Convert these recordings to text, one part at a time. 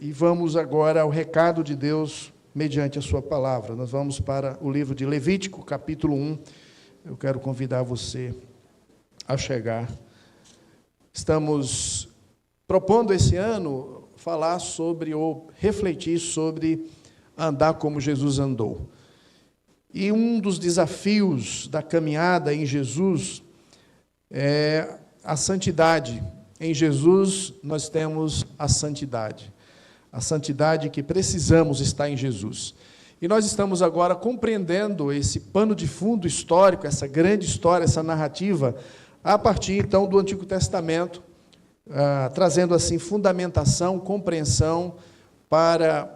e vamos agora ao recado de Deus mediante a sua palavra. Nós vamos para o livro de Levítico, capítulo 1. Eu quero convidar você a chegar. Estamos propondo esse ano falar sobre, ou refletir sobre, andar como Jesus andou. E um dos desafios da caminhada em Jesus é a santidade. Em Jesus nós temos a santidade que precisamos estar em Jesus. E nós estamos agora compreendendo esse pano de fundo histórico, essa grande história, essa narrativa, a partir, então, do Antigo Testamento, trazendo, assim, fundamentação, compreensão para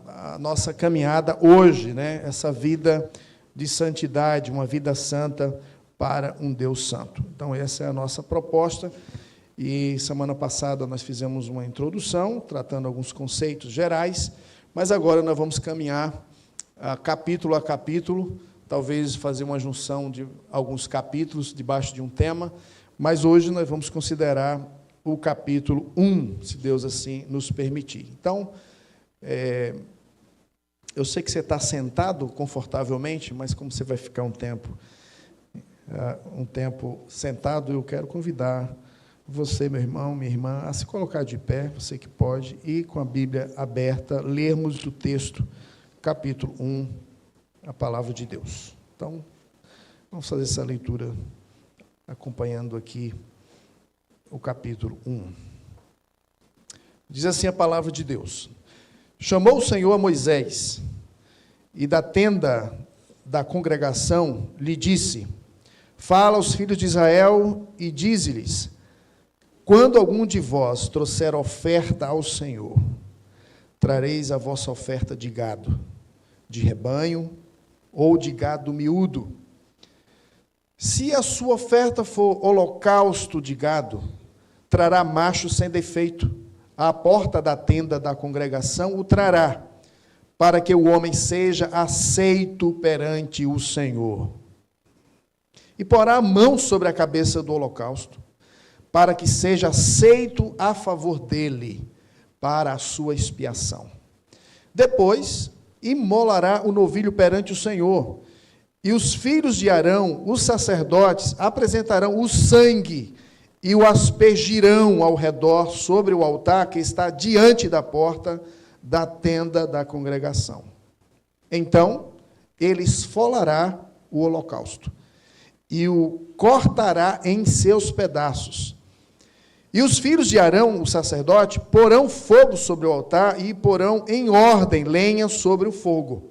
a nossa caminhada hoje, né? Essa vida de santidade, uma vida santa para um Deus santo. Então, essa é a nossa proposta. E semana passada nós fizemos uma introdução, tratando alguns conceitos gerais, mas agora nós vamos caminhar capítulo a capítulo, talvez fazer uma junção de alguns capítulos debaixo de um tema, mas hoje nós vamos considerar o capítulo 1, se Deus assim nos permitir. Então, eu sei que você está sentado confortavelmente, mas como você vai ficar um tempo sentado, eu quero convidar você, meu irmão, minha irmã, a se colocar de pé, você que pode, e com a Bíblia aberta, lermos o texto, capítulo 1, a palavra de Deus. Então, vamos fazer essa leitura acompanhando aqui o capítulo 1. Diz assim a palavra de Deus: Chamou o Senhor a Moisés, e da tenda da congregação lhe disse: Fala aos filhos de Israel e dize-lhes: Quando algum de vós trouxer oferta ao Senhor, trareis a vossa oferta de gado, de rebanho ou de gado miúdo. Se a sua oferta for holocausto de gado, trará macho sem defeito. À porta da tenda da congregação o trará, para que o homem seja aceito perante o Senhor. E porá a mão sobre a cabeça do holocausto, para que seja aceito a favor dele, para a sua expiação. Depois, imolará o novilho perante o Senhor, e os filhos de Arão, os sacerdotes, apresentarão o sangue e o aspergirão ao redor sobre o altar que está diante da porta da tenda da congregação. Então, ele esfolará o holocausto e o cortará em seus pedaços. E os filhos de Arão, o sacerdote, porão fogo sobre o altar e porão em ordem lenha sobre o fogo.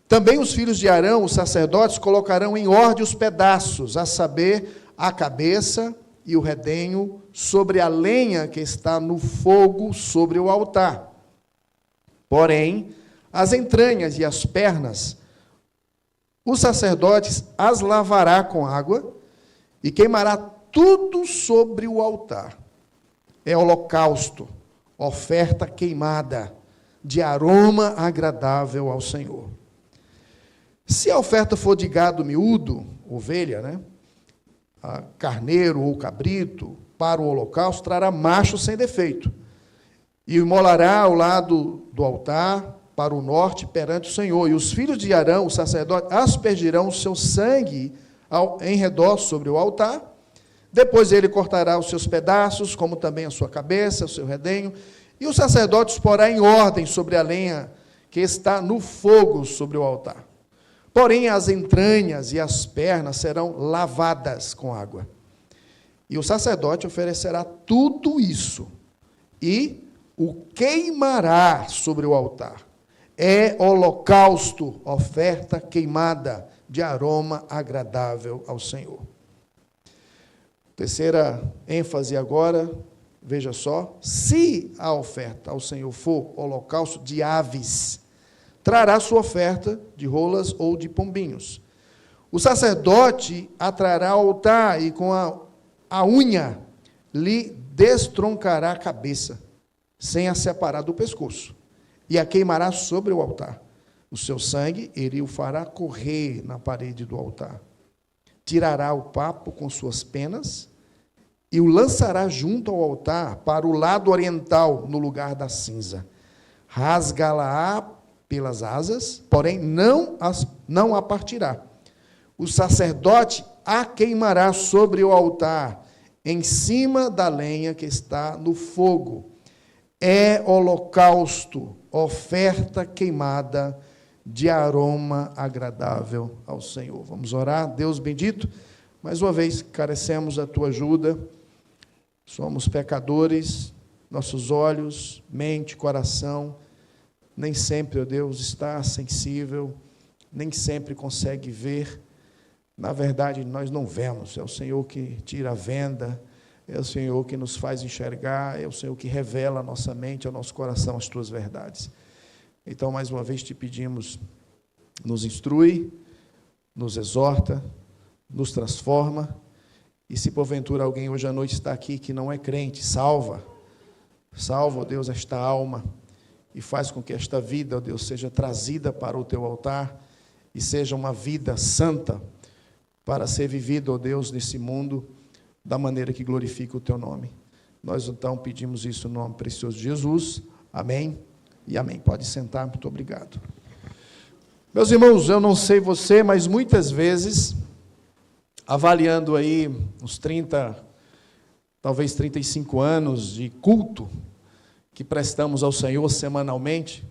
Também os filhos de Arão, os sacerdotes, colocarão em ordem os pedaços, a saber, a cabeça e o redenho, sobre a lenha que está no fogo sobre o altar. Porém, as entranhas e as pernas, os sacerdotes as lavará com água e queimará tudo sobre o altar. É holocausto, oferta queimada, de aroma agradável ao Senhor. Se a oferta for de gado miúdo, ovelha, né? Carneiro ou cabrito, para o holocausto, trará macho sem defeito. E imolará ao lado do altar, para o norte, perante o Senhor. E os filhos de Arão, o sacerdote, aspergirão o seu sangue em redor sobre o altar. Depois ele cortará os seus pedaços, como também a sua cabeça, o seu redenho, e o sacerdote os porá em ordem sobre a lenha que está no fogo sobre o altar. Porém, as entranhas e as pernas serão lavadas com água. E o sacerdote oferecerá tudo isso e o queimará sobre o altar. É holocausto, oferta queimada, de aroma agradável ao Senhor. Terceira ênfase agora, veja só: se a oferta ao Senhor for holocausto de aves, trará sua oferta de rolas ou de pombinhos. O sacerdote a trará ao altar e com a unha lhe destroncará a cabeça, sem a separar do pescoço, e a queimará sobre o altar. O seu sangue ele o fará correr na parede do altar. Tirará o papo com suas penas e o lançará junto ao altar para o lado oriental, no lugar da cinza. Rasgá-la-á pelas asas, porém não a partirá. O sacerdote a queimará sobre o altar, em cima da lenha que está no fogo. É holocausto, oferta queimada de aroma agradável ao Senhor. Vamos orar. Deus bendito, mais uma vez carecemos da tua ajuda. Somos pecadores, nossos olhos, mente, coração, nem sempre, ó Deus, está sensível, nem sempre consegue ver. Na verdade, nós não vemos. É o Senhor que tira a venda, é o Senhor que nos faz enxergar, é o Senhor que revela à nossa mente, ao nosso coração, as tuas verdades. Então, mais uma vez, te pedimos, nos instrui, nos exorta, nos transforma, e se porventura alguém hoje à noite está aqui que não é crente, salva, ó Deus, esta alma, e faz com que esta vida, ó Deus, seja trazida para o teu altar, e seja uma vida santa, para ser vivida, ó Deus, nesse mundo, da maneira que glorifica o teu nome. Nós, então, pedimos isso no nome precioso de Jesus. Amém e amém. Pode sentar, muito obrigado. Meus irmãos, eu não sei você, mas muitas vezes, avaliando aí uns 30, talvez 35 anos de culto que prestamos ao Senhor semanalmente,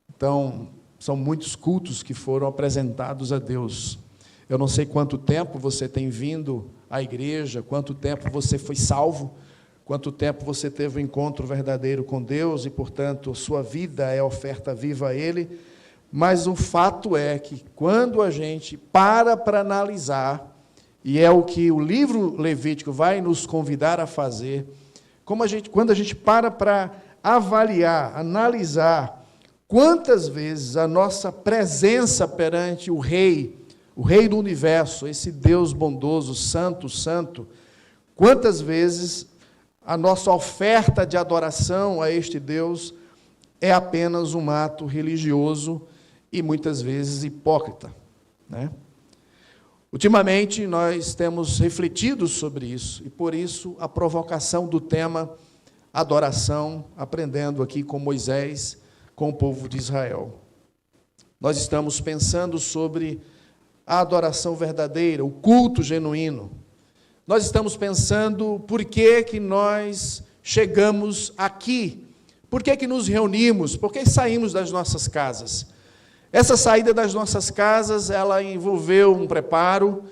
então, são muitos cultos que foram apresentados a Deus. Eu não sei quanto tempo você tem vindo à igreja, quanto tempo você foi salvo, quanto tempo você teve um encontro verdadeiro com Deus e, portanto, sua vida é oferta viva a Ele, mas o fato é que quando a gente para analisar, e é o que o livro Levítico vai nos convidar a fazer, quando a gente para avaliar, analisar, quantas vezes a nossa presença perante o Rei do universo, esse Deus bondoso, santo, santo, quantas vezes a nossa oferta de adoração a este Deus é apenas um ato religioso e muitas vezes hipócrita, né? Ultimamente nós temos refletido sobre isso e por isso a provocação do tema adoração, aprendendo aqui com Moisés, com o povo de Israel. Nós estamos pensando sobre a adoração verdadeira, o culto genuíno. Nós estamos pensando por que nós chegamos aqui, por que nos reunimos, por que saímos das nossas casas. Essa saída das nossas casas, ela envolveu um preparo,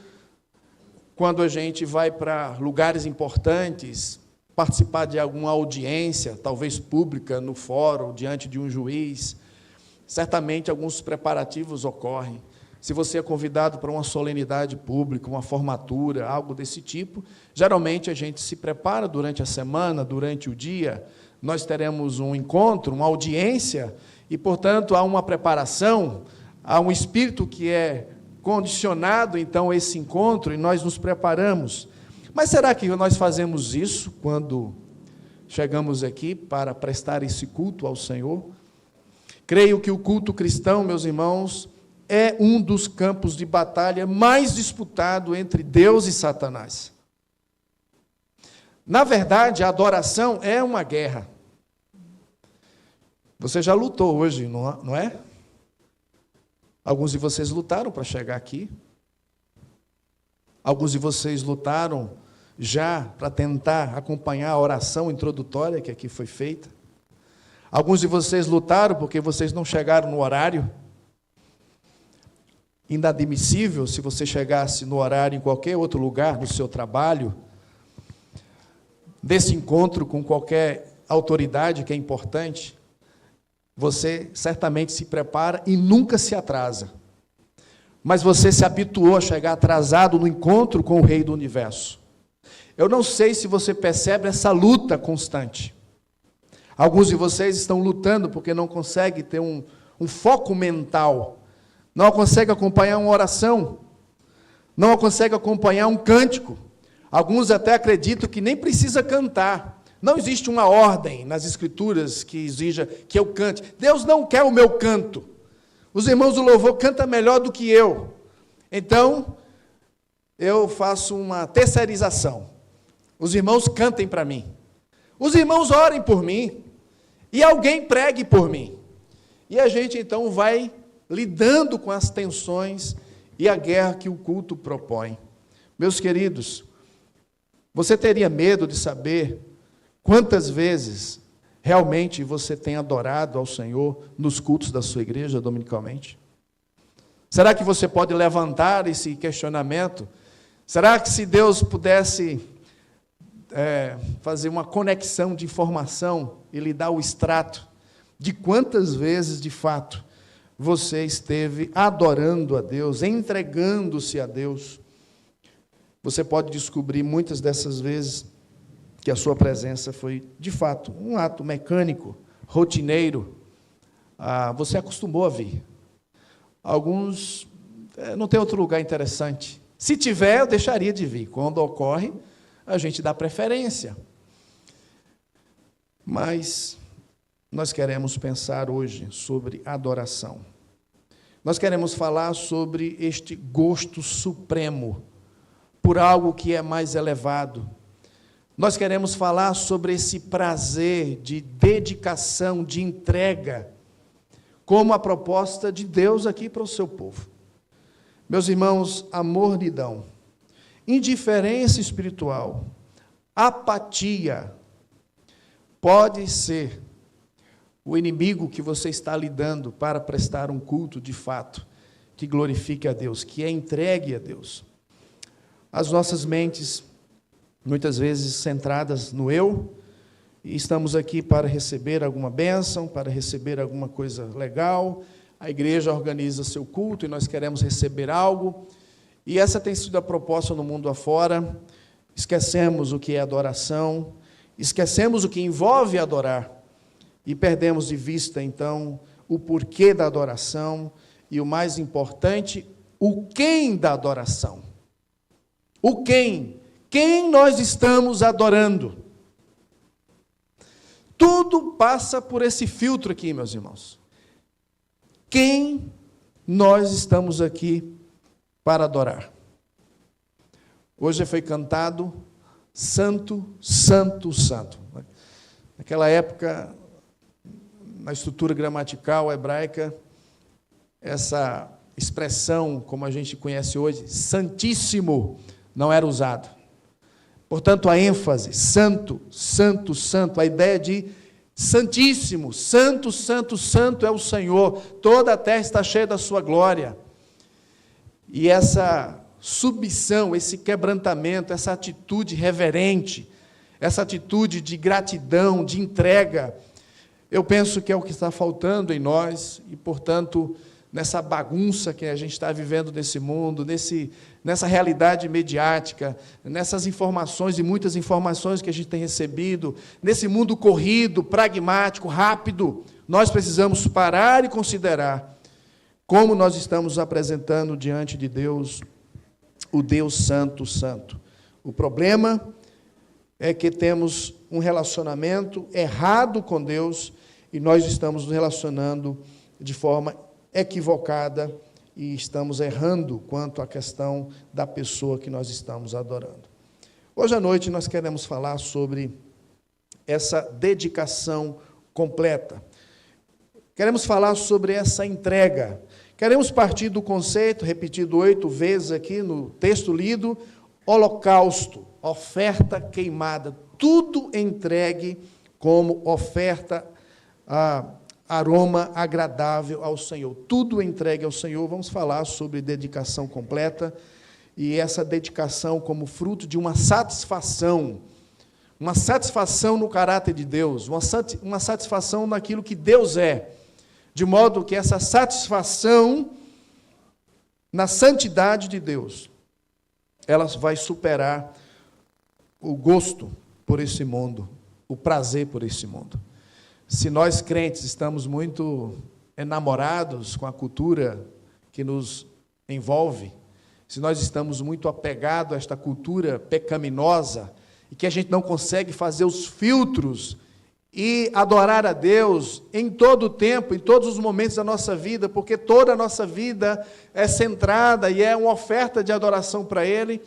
quando a gente vai para lugares importantes, participar de alguma audiência, talvez pública, no fórum, diante de um juiz, certamente alguns preparativos ocorrem. Se você é convidado para uma solenidade pública, uma formatura, algo desse tipo, geralmente a gente se prepara durante a semana, durante o dia, nós teremos um encontro, uma audiência, e, portanto, há uma preparação, há um espírito que é condicionado, então, a esse encontro, e nós nos preparamos. Mas será que nós fazemos isso quando chegamos aqui para prestar esse culto ao Senhor? Creio que o culto cristão, meus irmãos, é um dos campos de batalha mais disputado entre Deus e Satanás. Na verdade, a adoração é uma guerra. Você já lutou hoje, não é? Alguns de vocês lutaram para chegar aqui. Alguns de vocês lutaram já para tentar acompanhar a oração introdutória que aqui foi feita. Alguns de vocês lutaram porque vocês não chegaram no horário. Inadmissível se você chegasse no horário em qualquer outro lugar do seu trabalho, desse encontro com qualquer autoridade que é importante, você certamente se prepara e nunca se atrasa. Mas você se habituou a chegar atrasado no encontro com o Rei do Universo. Eu não sei se você percebe essa luta constante. Alguns de vocês estão lutando porque não conseguem ter um foco mental, não conseguem acompanhar uma oração, não conseguem acompanhar um cântico. Alguns até acreditam que nem precisa cantar. Não existe uma ordem nas Escrituras que exija que eu cante. Deus não quer o meu canto. Os irmãos do louvor cantam melhor do que eu. Então, eu faço uma terceirização. os irmãos cantem para mim, os irmãos orem por mim, e alguém pregue por mim. E a gente então vai lidando com as tensões e a guerra que o culto propõe. Meus queridos, você teria medo de saber quantas vezes realmente você tem adorado ao Senhor nos cultos da sua igreja dominicalmente? Será que você pode levantar esse questionamento? Será que se Deus pudesse fazer uma conexão de informação e lhe dar o extrato de quantas vezes, de fato, você esteve adorando a Deus, entregando-se a Deus, você pode descobrir muitas dessas vezes que a sua presença foi, de fato, um ato mecânico, rotineiro. Você acostumou a vir. Alguns não tem outro lugar interessante. Se tiver, eu deixaria de vir. Quando ocorre, a gente dá preferência. Mas nós queremos pensar hoje sobre adoração. Nós queremos falar sobre este gosto supremo por algo que é mais elevado. Nós queremos falar sobre esse prazer de dedicação, de entrega, como a proposta de Deus aqui para o seu povo. Meus irmãos, a mornidão, indiferença espiritual, apatia, pode ser o inimigo que você está lidando para prestar um culto de fato, que glorifique a Deus, que é entregue a Deus. As nossas mentes, muitas vezes centradas no eu, e estamos aqui para receber alguma bênção, para receber alguma coisa legal, a igreja organiza seu culto e nós queremos receber algo, e essa tem sido a proposta no mundo afora. Esquecemos o que é adoração, esquecemos o que envolve adorar, e perdemos de vista, então, o porquê da adoração, e o mais importante, o quem da adoração. O quem? Quem nós estamos adorando? Tudo passa por esse filtro aqui, meus irmãos. Quem nós estamos aqui para adorar? Hoje foi cantado Santo, Santo, Santo. Naquela época, na estrutura gramatical hebraica, essa expressão, como a gente conhece hoje, Santíssimo, não era usado. Portanto, a ênfase, santo, santo, santo, a ideia de santíssimo, santo, santo, santo é o Senhor, toda a terra está cheia da sua glória. E essa submissão, esse quebrantamento, essa atitude reverente, essa atitude de gratidão, de entrega, eu penso que é o que está faltando em nós, e, portanto, nessa bagunça que a gente está vivendo nesse mundo, nessa realidade mediática, nessas informações e muitas informações que a gente tem recebido, nesse mundo corrido, pragmático, rápido, nós precisamos parar e considerar como nós estamos apresentando diante de Deus, o Deus Santo, Santo. O problema é que temos um relacionamento errado com Deus e nós estamos nos relacionando de forma equivocada e estamos errando quanto à questão da pessoa que nós estamos adorando. Hoje à noite nós queremos falar sobre essa dedicação completa. Queremos falar sobre essa entrega. Queremos partir do conceito, repetido 8 vezes aqui no texto lido, holocausto, oferta queimada, tudo entregue como oferta aroma agradável ao Senhor, tudo entregue ao Senhor. Vamos falar sobre dedicação completa, e essa dedicação como fruto de uma satisfação no caráter de Deus, uma satisfação naquilo que Deus é, de modo que essa satisfação na santidade de Deus, ela vai superar o gosto por esse mundo, o prazer por esse mundo. Se nós crentes estamos muito enamorados com a cultura que nos envolve, se nós estamos muito apegados a esta cultura pecaminosa, e que a gente não consegue fazer os filtros e adorar a Deus em todo o tempo, em todos os momentos da nossa vida, porque toda a nossa vida é centrada e é uma oferta de adoração para Ele,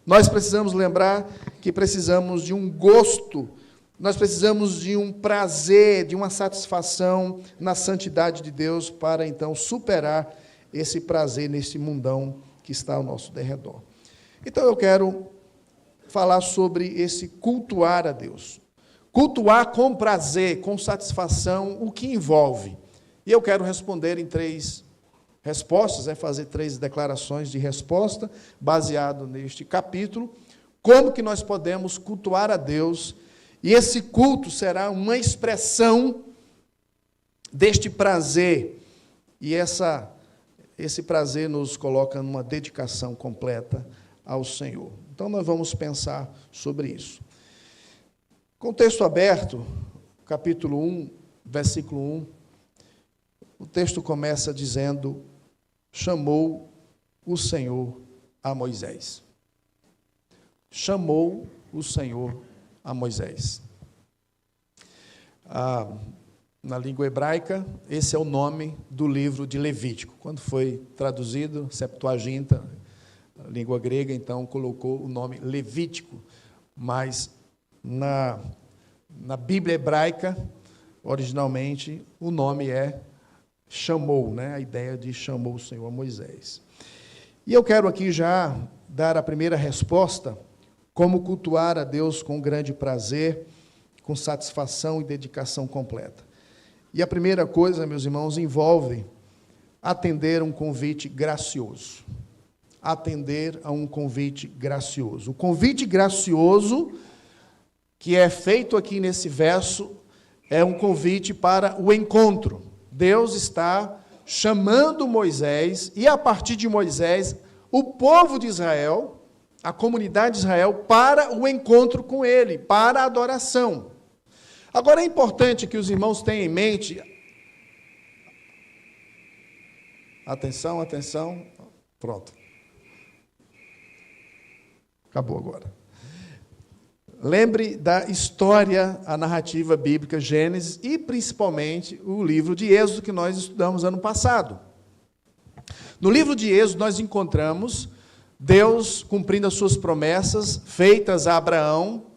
Nós precisamos lembrar que precisamos de um gosto, nós precisamos de um prazer, de uma satisfação na santidade de Deus para, então, superar esse prazer nesse mundão que está ao nosso derredor. Então, eu quero falar sobre esse cultuar a Deus. Cultuar com prazer, com satisfação, o que envolve. E eu quero responder em 3 respostas, fazer 3 declarações de resposta, baseado neste capítulo, como que nós podemos cultuar a Deus, e esse culto será uma expressão deste prazer, e esse prazer nos coloca numa dedicação completa ao Senhor. Então, nós vamos pensar sobre isso. Com o texto aberto, capítulo 1, versículo 1, o texto começa dizendo: chamou o Senhor a Moisés. Chamou o Senhor a Moisés. Na língua hebraica, esse é o nome do livro de Levítico. Quando foi traduzido, Septuaginta, a língua grega, então, colocou o nome Levítico. Mas na Bíblia hebraica, originalmente, o nome é chamou, a ideia de chamou o Senhor a Moisés. E eu quero aqui já dar a primeira resposta, como cultuar a Deus com grande prazer, com satisfação e dedicação completa. E a primeira coisa, meus irmãos, envolve atender um convite gracioso. Atender a um convite gracioso. O convite gracioso que é feito aqui nesse verso é um convite para o encontro. Deus está chamando Moisés, e a partir de Moisés, o povo de Israel, a comunidade de Israel, para o encontro com ele, para a adoração. Agora, é importante que os irmãos tenham em mente... Atenção, atenção. Pronto. Acabou agora. Lembre da história, a narrativa bíblica, Gênesis, e principalmente o livro de Êxodo, que nós estudamos ano passado. No livro de Êxodo, nós encontramos Deus cumprindo as suas promessas feitas a Abraão.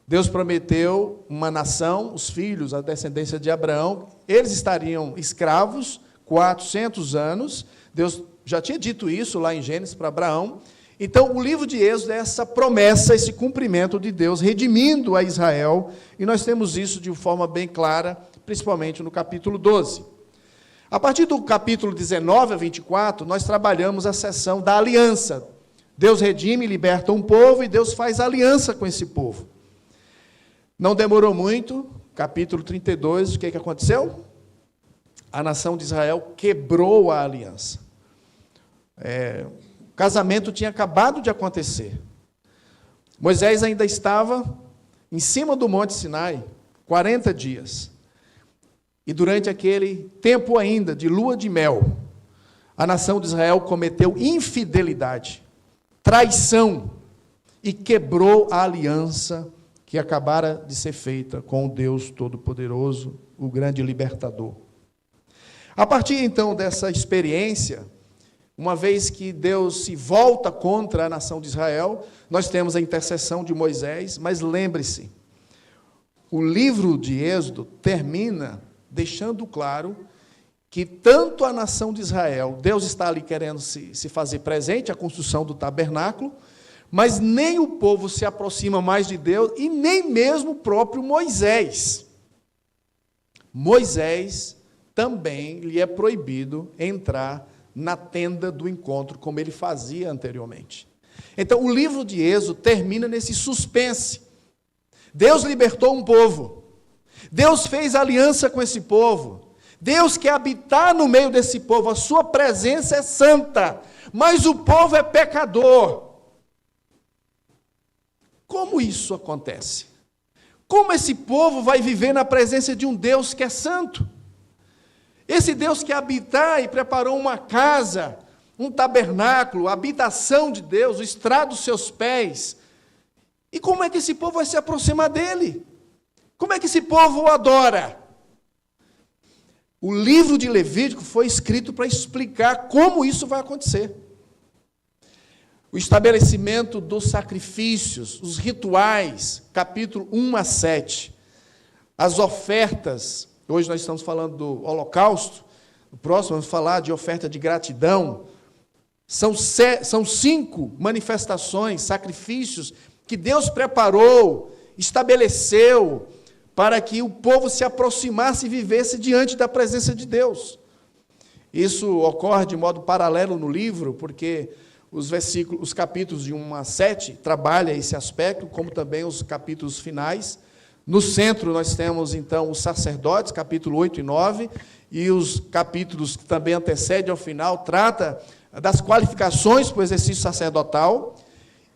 Deus prometeu uma nação, os filhos, a descendência de Abraão, eles estariam escravos 400 anos. Deus já tinha dito isso lá em Gênesis para Abraão. Então, o livro de Êxodo é essa promessa, esse cumprimento de Deus, redimindo a Israel, e nós temos isso de forma bem clara, principalmente no capítulo 12. A partir do capítulo 19 a 24, nós trabalhamos a seção da aliança. Deus redime e liberta um povo, e Deus faz aliança com esse povo. Não demorou muito, capítulo 32, o que aconteceu? A nação de Israel quebrou a aliança. O casamento tinha acabado de acontecer. Moisés ainda estava em cima do Monte Sinai, 40 dias. E durante aquele tempo ainda de lua de mel, a nação de Israel cometeu infidelidade, traição, e quebrou a aliança que acabara de ser feita com o Deus Todo-Poderoso, o grande libertador. A partir, então, dessa experiência, uma vez que Deus se volta contra a nação de Israel, nós temos a intercessão de Moisés, mas lembre-se, o livro de Êxodo termina deixando claro que tanto a nação de Israel, Deus está ali querendo se fazer presente, a construção do tabernáculo, mas nem o povo se aproxima mais de Deus, e nem mesmo o próprio Moisés. Moisés também lhe é proibido entrar na tenda do encontro, como ele fazia anteriormente. Então, o livro de Êxodo termina nesse suspense. Deus libertou um povo. Deus fez aliança com esse povo. Deus quer habitar no meio desse povo. A sua presença é santa, mas o povo é pecador. Como isso acontece? Como esse povo vai viver na presença de um Deus que é santo? Esse Deus que habitar e preparou uma casa, um tabernáculo, a habitação de Deus, o estrado dos seus pés. E como é que esse povo vai se aproximar dele? Como é que esse povo o adora? O livro de Levítico foi escrito para explicar como isso vai acontecer. o estabelecimento dos sacrifícios, os rituais, capítulo 1 a 7, as ofertas. Hoje nós estamos falando do holocausto, no próximo vamos falar de oferta de gratidão. São 5 manifestações, sacrifícios que Deus preparou, estabeleceu, para que o povo se aproximasse e vivesse diante da presença de Deus. Isso ocorre de modo paralelo no livro, porque os capítulos de 1 a 7 trabalham esse aspecto, como também os capítulos finais. No centro nós temos, então, os sacerdotes, capítulo 8 e 9, e os capítulos que também antecedem ao final, trata das qualificações para o exercício sacerdotal.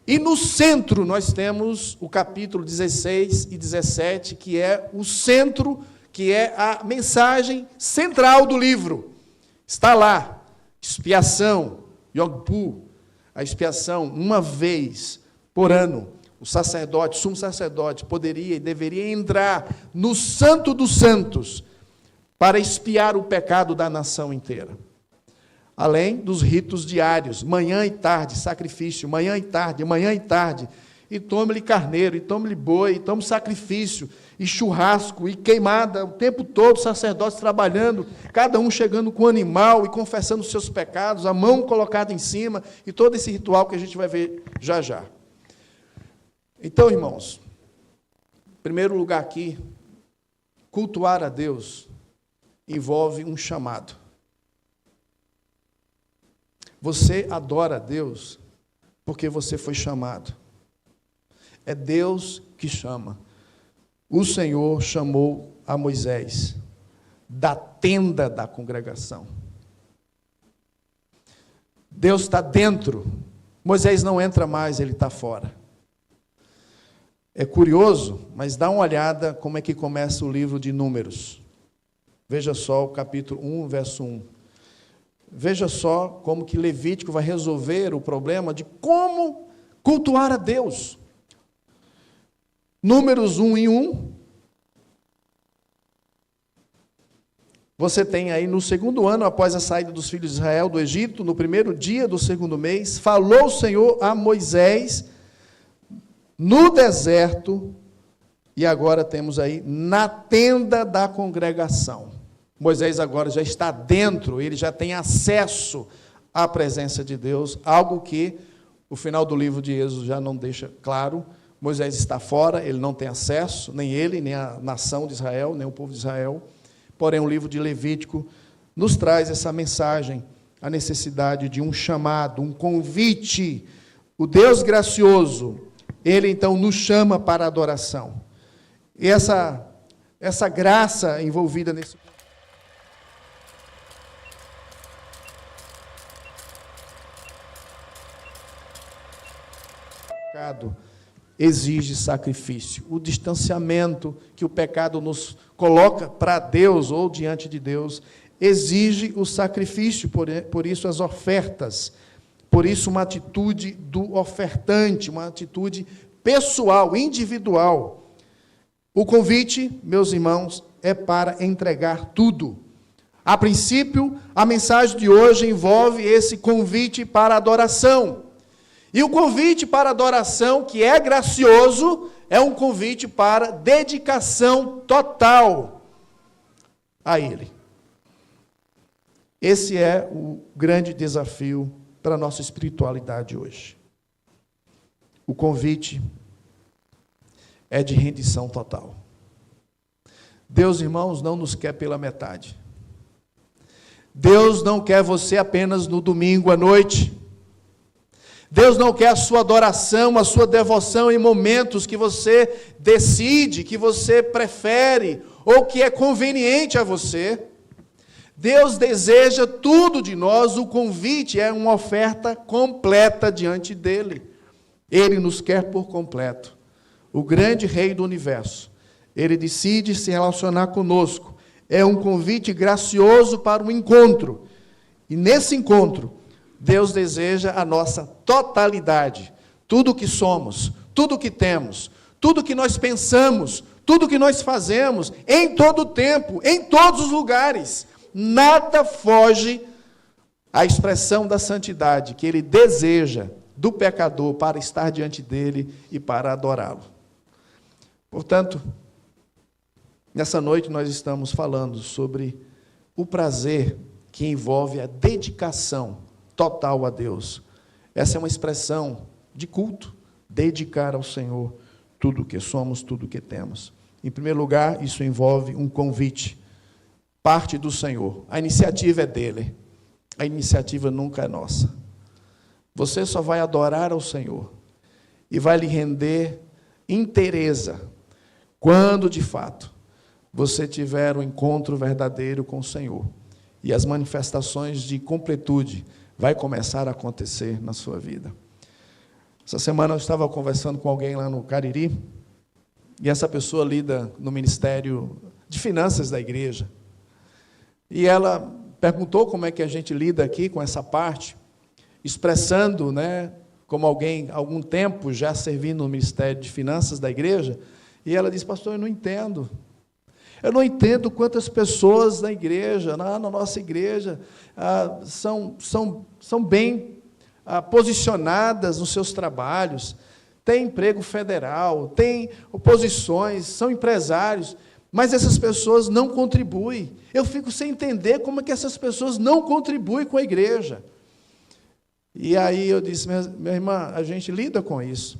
E no centro nós temos o capítulo 16 e 17, que é o centro, que é a mensagem central do livro. Está lá, expiação, Yom Kippur, a expiação, uma vez por ano, o sacerdote, sumo sacerdote, poderia e deveria entrar no Santo dos Santos para expiar o pecado da nação inteira. Além dos ritos diários, manhã e tarde, sacrifício, manhã e tarde, e tome-lhe carneiro, e tome-lhe boi, e tome sacrifício, e churrasco, e queimada, o tempo todo, sacerdotes trabalhando, cada um chegando com o animal e confessando os seus pecados, a mão colocada em cima, e todo esse ritual que a gente vai ver já já. Então, irmãos, em primeiro lugar aqui, cultuar a Deus envolve um chamado. Você adora a Deus porque você foi chamado. É Deus que chama. O Senhor chamou a Moisés da tenda da congregação. Deus está dentro. Moisés não entra mais, ele está fora. É curioso, mas dá uma olhada como é que começa o livro de Números. Veja só o capítulo 1, verso 1. Veja só como que Levítico vai resolver o problema de como cultuar a Deus. Números 1 e 1. Você tem aí no 2º ano, após a saída dos filhos de Israel do Egito, no 1º dia do 2º mês, falou o Senhor a Moisés no deserto, e agora temos aí na tenda da congregação. Moisés agora já está dentro, ele já tem acesso à presença de Deus, algo que o final do livro de Êxodo já não deixa claro. Moisés está fora, ele não tem acesso, nem ele, nem a nação de Israel, nem o povo de Israel. Porém, o livro de Levítico nos traz essa mensagem, a necessidade de um chamado, um convite. O Deus gracioso, ele então nos chama para a adoração. E essa graça envolvida nesse pecado exige sacrifício. O distanciamento que o pecado nos coloca para Deus ou diante de Deus exige o sacrifício, por isso as ofertas, por isso uma atitude do ofertante, uma atitude pessoal, individual. O convite, meus irmãos, é para entregar tudo. A princípio, a mensagem de hoje envolve esse convite para adoração. E o convite para adoração, que é gracioso, é um convite para dedicação total a Ele. Esse é o grande desafio para a nossa espiritualidade hoje. O convite é de rendição total. Deus, irmãos, não nos quer pela metade. Deus não quer você apenas no domingo à noite. Deus não quer a sua adoração, a sua devoção em momentos que você decide, que você prefere, ou que é conveniente a você. Deus deseja tudo de nós, o convite é uma oferta completa diante dEle. Ele nos quer por completo. O grande Rei do Universo, Ele decide se relacionar conosco. É um convite gracioso para um encontro. E nesse encontro, Deus deseja a nossa totalidade, tudo o que somos, tudo o que temos, tudo o que nós pensamos, tudo o que nós fazemos, em todo o tempo, em todos os lugares. Nada foge à expressão da santidade que Ele deseja do pecador para estar diante dele e para adorá-lo. Portanto, nessa noite nós estamos falando sobre o prazer que envolve a dedicação total a Deus. Essa é uma expressão de culto, dedicar ao Senhor tudo o que somos, tudo o que temos. Em primeiro lugar, isso envolve um convite, parte do Senhor. A iniciativa é dele, a iniciativa nunca é nossa. Você só vai adorar ao Senhor e vai lhe render inteireza quando, de fato, você tiver um encontro verdadeiro com o Senhor. E as manifestações de completude vai começar a acontecer na sua vida. Essa semana eu estava conversando com alguém lá no Cariri, e essa pessoa lida no Ministério de Finanças da igreja. E ela perguntou como é que a gente lida aqui com essa parte, expressando, como alguém, há algum tempo, já servindo no Ministério de Finanças da igreja, e ela disse: pastor, eu não entendo. Eu não entendo quantas pessoas na igreja, na nossa igreja, são bem posicionadas nos seus trabalhos, têm emprego federal, têm posições, são empresários, mas essas pessoas não contribuem. Eu fico sem entender como é que essas pessoas não contribuem com a igreja. E aí eu disse: minha irmã, a gente lida com isso.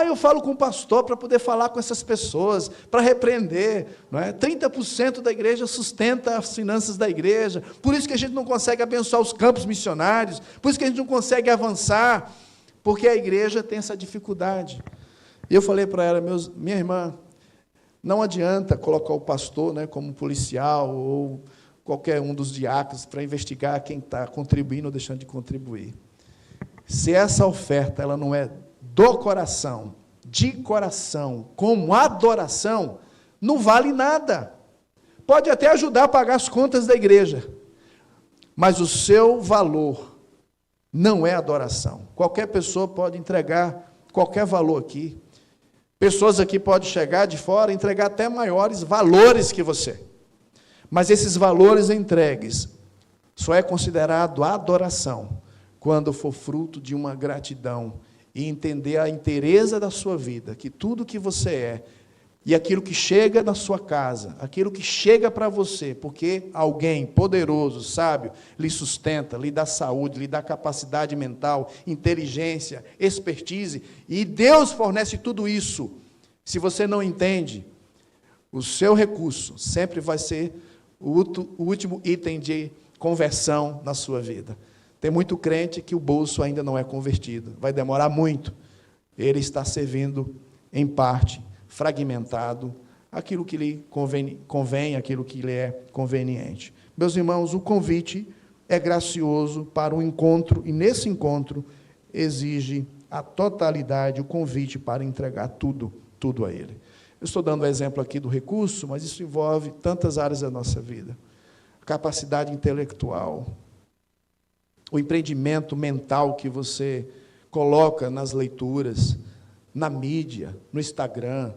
Eu falo com o pastor para poder falar com essas pessoas, para repreender. 30% da igreja sustenta as finanças da igreja, por isso que a gente não consegue abençoar os campos missionários, por isso que a gente não consegue avançar, porque a igreja tem essa dificuldade. E eu falei para ela: minha irmã, não adianta colocar o pastor como policial ou qualquer um dos diáconos para investigar quem está contribuindo ou deixando de contribuir. Se essa oferta ela não é do coração, de coração, como adoração, não vale nada. Pode até ajudar a pagar as contas da igreja, mas o seu valor não é adoração. Qualquer pessoa pode entregar qualquer valor aqui. Pessoas aqui podem chegar de fora e entregar até maiores valores que você. Mas esses valores entregues só é considerado adoração quando for fruto de uma gratidão e entender a inteireza da sua vida, que tudo que você é, e aquilo que chega na sua casa, aquilo que chega para você, porque alguém poderoso, sábio, lhe sustenta, lhe dá saúde, lhe dá capacidade mental, inteligência, expertise, e Deus fornece tudo isso. Se você não entende, o seu recurso sempre vai ser o último item de conversão na sua vida. Tem muito crente que o bolso ainda não é convertido. Vai demorar muito. Ele está servindo, em parte, fragmentado, aquilo que lhe convém, aquilo que lhe é conveniente. Meus irmãos, o convite é gracioso para um encontro, e nesse encontro exige a totalidade, o convite para entregar tudo a Ele. Eu estou dando o exemplo aqui do recurso, mas isso envolve tantas áreas da nossa vida. A capacidade intelectual, o empreendimento mental que você coloca nas leituras, na mídia, no Instagram,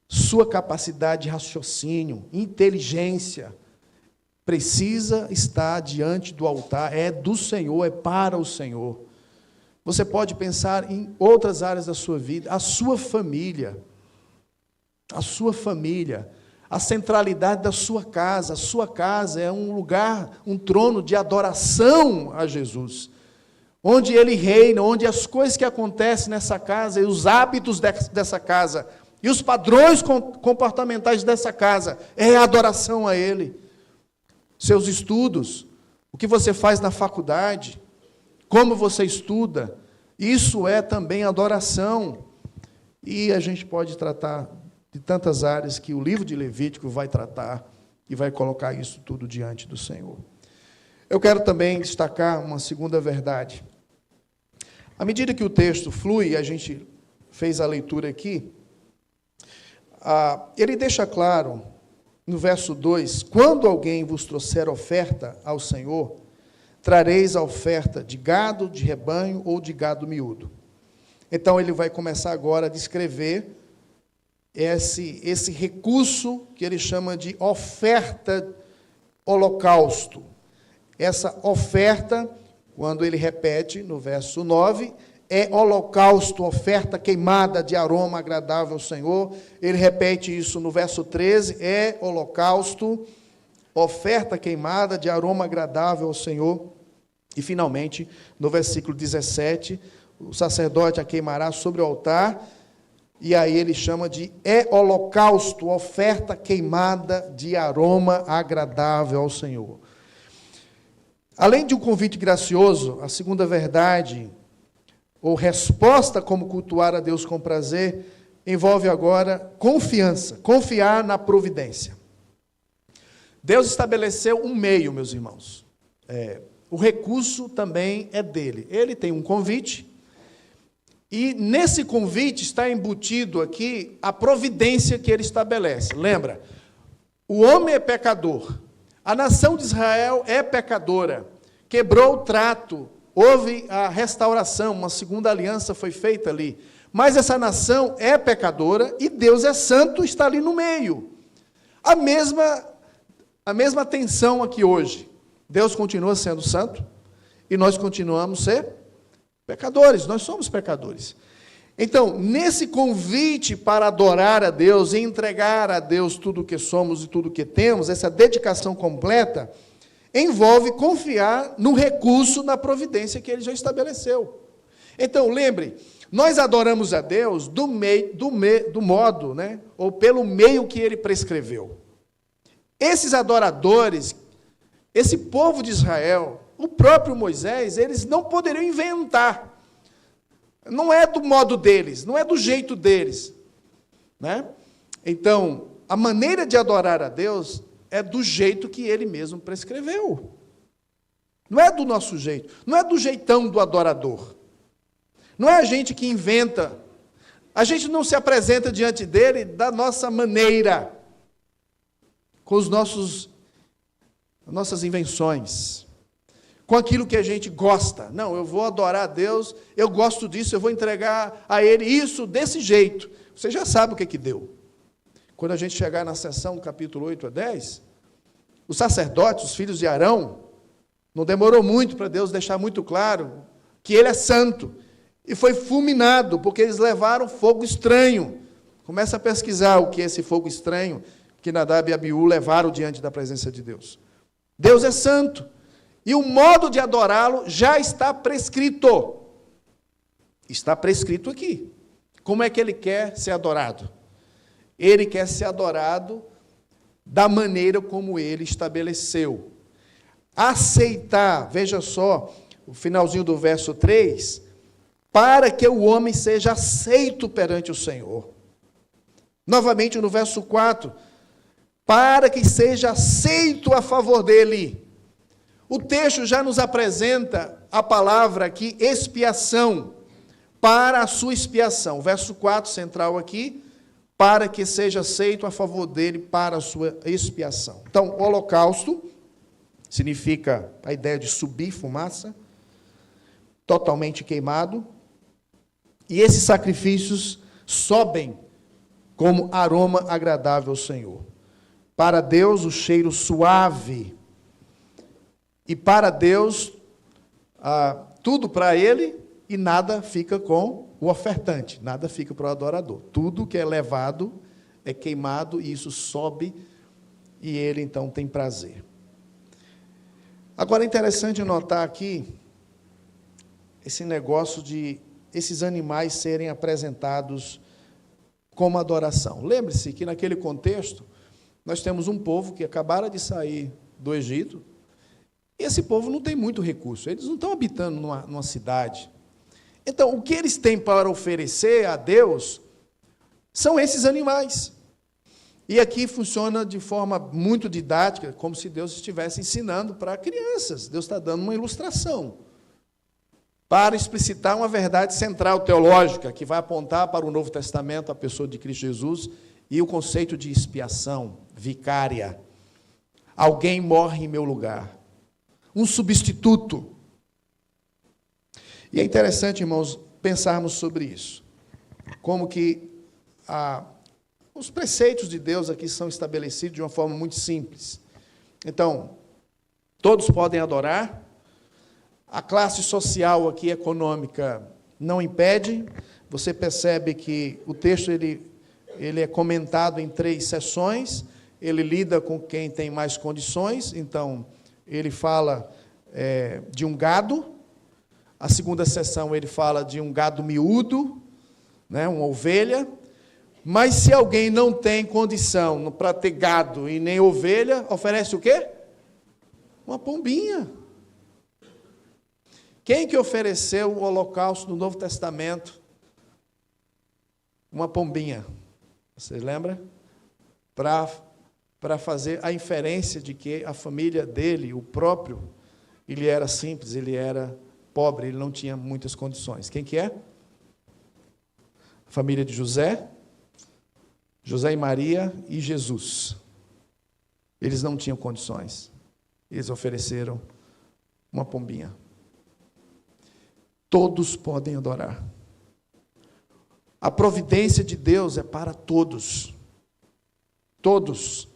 sua capacidade de raciocínio, inteligência, precisa estar diante do altar, é do Senhor, é para o Senhor. Você pode pensar em outras áreas da sua vida, a sua família, a centralidade da sua casa. A sua casa é um lugar, um trono de adoração a Jesus, onde Ele reina, onde as coisas que acontecem nessa casa, e os hábitos dessa casa, e os padrões comportamentais dessa casa, é adoração a Ele. Seus estudos, o que você faz na faculdade, como você estuda, isso é também adoração. E a gente pode tratar de tantas áreas que o livro de Levítico vai tratar e vai colocar isso tudo diante do Senhor. Eu quero também destacar uma segunda verdade. À medida que o texto flui, a gente fez a leitura aqui, ele deixa claro, no verso 2, quando alguém vos trouxer oferta ao Senhor, trareis a oferta de gado, de rebanho ou de gado miúdo. Então, ele vai começar agora a descrever esse recurso que ele chama de oferta holocausto. Essa oferta, quando ele repete no verso 9, é holocausto, oferta queimada de aroma agradável ao Senhor. Ele repete isso no verso 13, é holocausto, oferta queimada de aroma agradável ao Senhor. E, finalmente, no versículo 17, o sacerdote a queimará sobre o altar, e aí ele chama de holocausto, oferta queimada de aroma agradável ao Senhor. Além de um convite gracioso, a segunda verdade, ou resposta como cultuar a Deus com prazer, envolve agora confiança, confiar na providência. Deus estabeleceu um meio, meus irmãos. O recurso também é dele. Ele tem um convite, e nesse convite está embutido aqui a providência que ele estabelece. Lembra? O homem é pecador. A nação de Israel é pecadora. Quebrou o trato. Houve a restauração, uma segunda aliança foi feita ali. Mas essa nação é pecadora e Deus é santo, está ali no meio. A mesma tensão aqui hoje. Deus continua sendo santo e nós continuamos a ser pecadores, nós somos pecadores. Então, nesse convite para adorar a Deus e entregar a Deus tudo o que somos e tudo o que temos, essa dedicação completa, envolve confiar no recurso, na providência que Ele já estabeleceu. Então, lembre, nós adoramos a Deus do modo, né, ou pelo meio que Ele prescreveu. Esses adoradores, esse povo de Israel, o próprio Moisés, eles não poderiam inventar. Não é do modo deles, não é do jeito deles, né? Então, a maneira de adorar a Deus é do jeito que Ele mesmo prescreveu. Não é do nosso jeito, não é do jeitão do adorador. Não é a gente que inventa. A gente não se apresenta diante dele da nossa maneira, com as nossas invenções, com aquilo que a gente gosta. Não, eu vou adorar a Deus, eu gosto disso, eu vou entregar a Ele isso desse jeito. Você já sabe o que deu. Quando a gente chegar na sessão, capítulo 8 a 10, os sacerdotes, os filhos de Arão, não demorou muito para Deus deixar muito claro que Ele é santo. E foi fulminado, porque eles levaram fogo estranho. Começa a pesquisar o que é esse fogo estranho que Nadab e Abiú levaram diante da presença de Deus. Deus é santo. E o modo de adorá-lo já está prescrito. Está prescrito aqui. Como é que Ele quer ser adorado? Ele quer ser adorado da maneira como Ele estabeleceu. Aceitar, veja só, o finalzinho do verso 3, para que o homem seja aceito perante o Senhor. Novamente no verso 4, para que seja aceito a favor dele. O texto já nos apresenta a palavra aqui, expiação, para a sua expiação. Verso 4, central aqui, para que seja aceito a favor dele para a sua expiação. Então, holocausto significa a ideia de subir fumaça, totalmente queimado, e esses sacrifícios sobem como aroma agradável ao Senhor. Para Deus, o cheiro suave. E para Deus, tudo para Ele e nada fica com o ofertante, nada fica para o adorador. Tudo que é levado é queimado e isso sobe e Ele então tem prazer. Agora é interessante notar aqui esse negócio de esses animais serem apresentados como adoração. Lembre-se que naquele contexto, nós temos um povo que acabara de sair do Egito, e esse povo não tem muito recurso, eles não estão habitando numa cidade. Então, o que eles têm para oferecer a Deus são esses animais. E aqui funciona de forma muito didática, como se Deus estivesse ensinando para crianças. Deus está dando uma ilustração para explicitar uma verdade central teológica, que vai apontar para o Novo Testamento, a pessoa de Cristo Jesus, e o conceito de expiação vicária. Alguém morre em meu lugar. Um substituto. E é interessante, irmãos, pensarmos sobre isso. Como que os preceitos de Deus aqui são estabelecidos de uma forma muito simples. Então, todos podem adorar. A classe social aqui, econômica, não impede. Você percebe que o texto ele é comentado em 3 seções. Ele lida com quem tem mais condições. Então, ele fala de um gado. A segunda seção ele fala de um gado miúdo, né, uma ovelha. Mas se alguém não tem condição para ter gado e nem ovelha, oferece o quê? Uma pombinha. Quem que ofereceu o holocausto no Novo Testamento? Uma pombinha. Você lembra? Para fazer a inferência de que a família dele, o próprio, ele era simples, ele era pobre, ele não tinha muitas condições. Quem que é? A família de José e Maria e Jesus. Eles não tinham condições. Eles ofereceram uma pombinha. Todos podem adorar. A providência de Deus é para todos. Todos.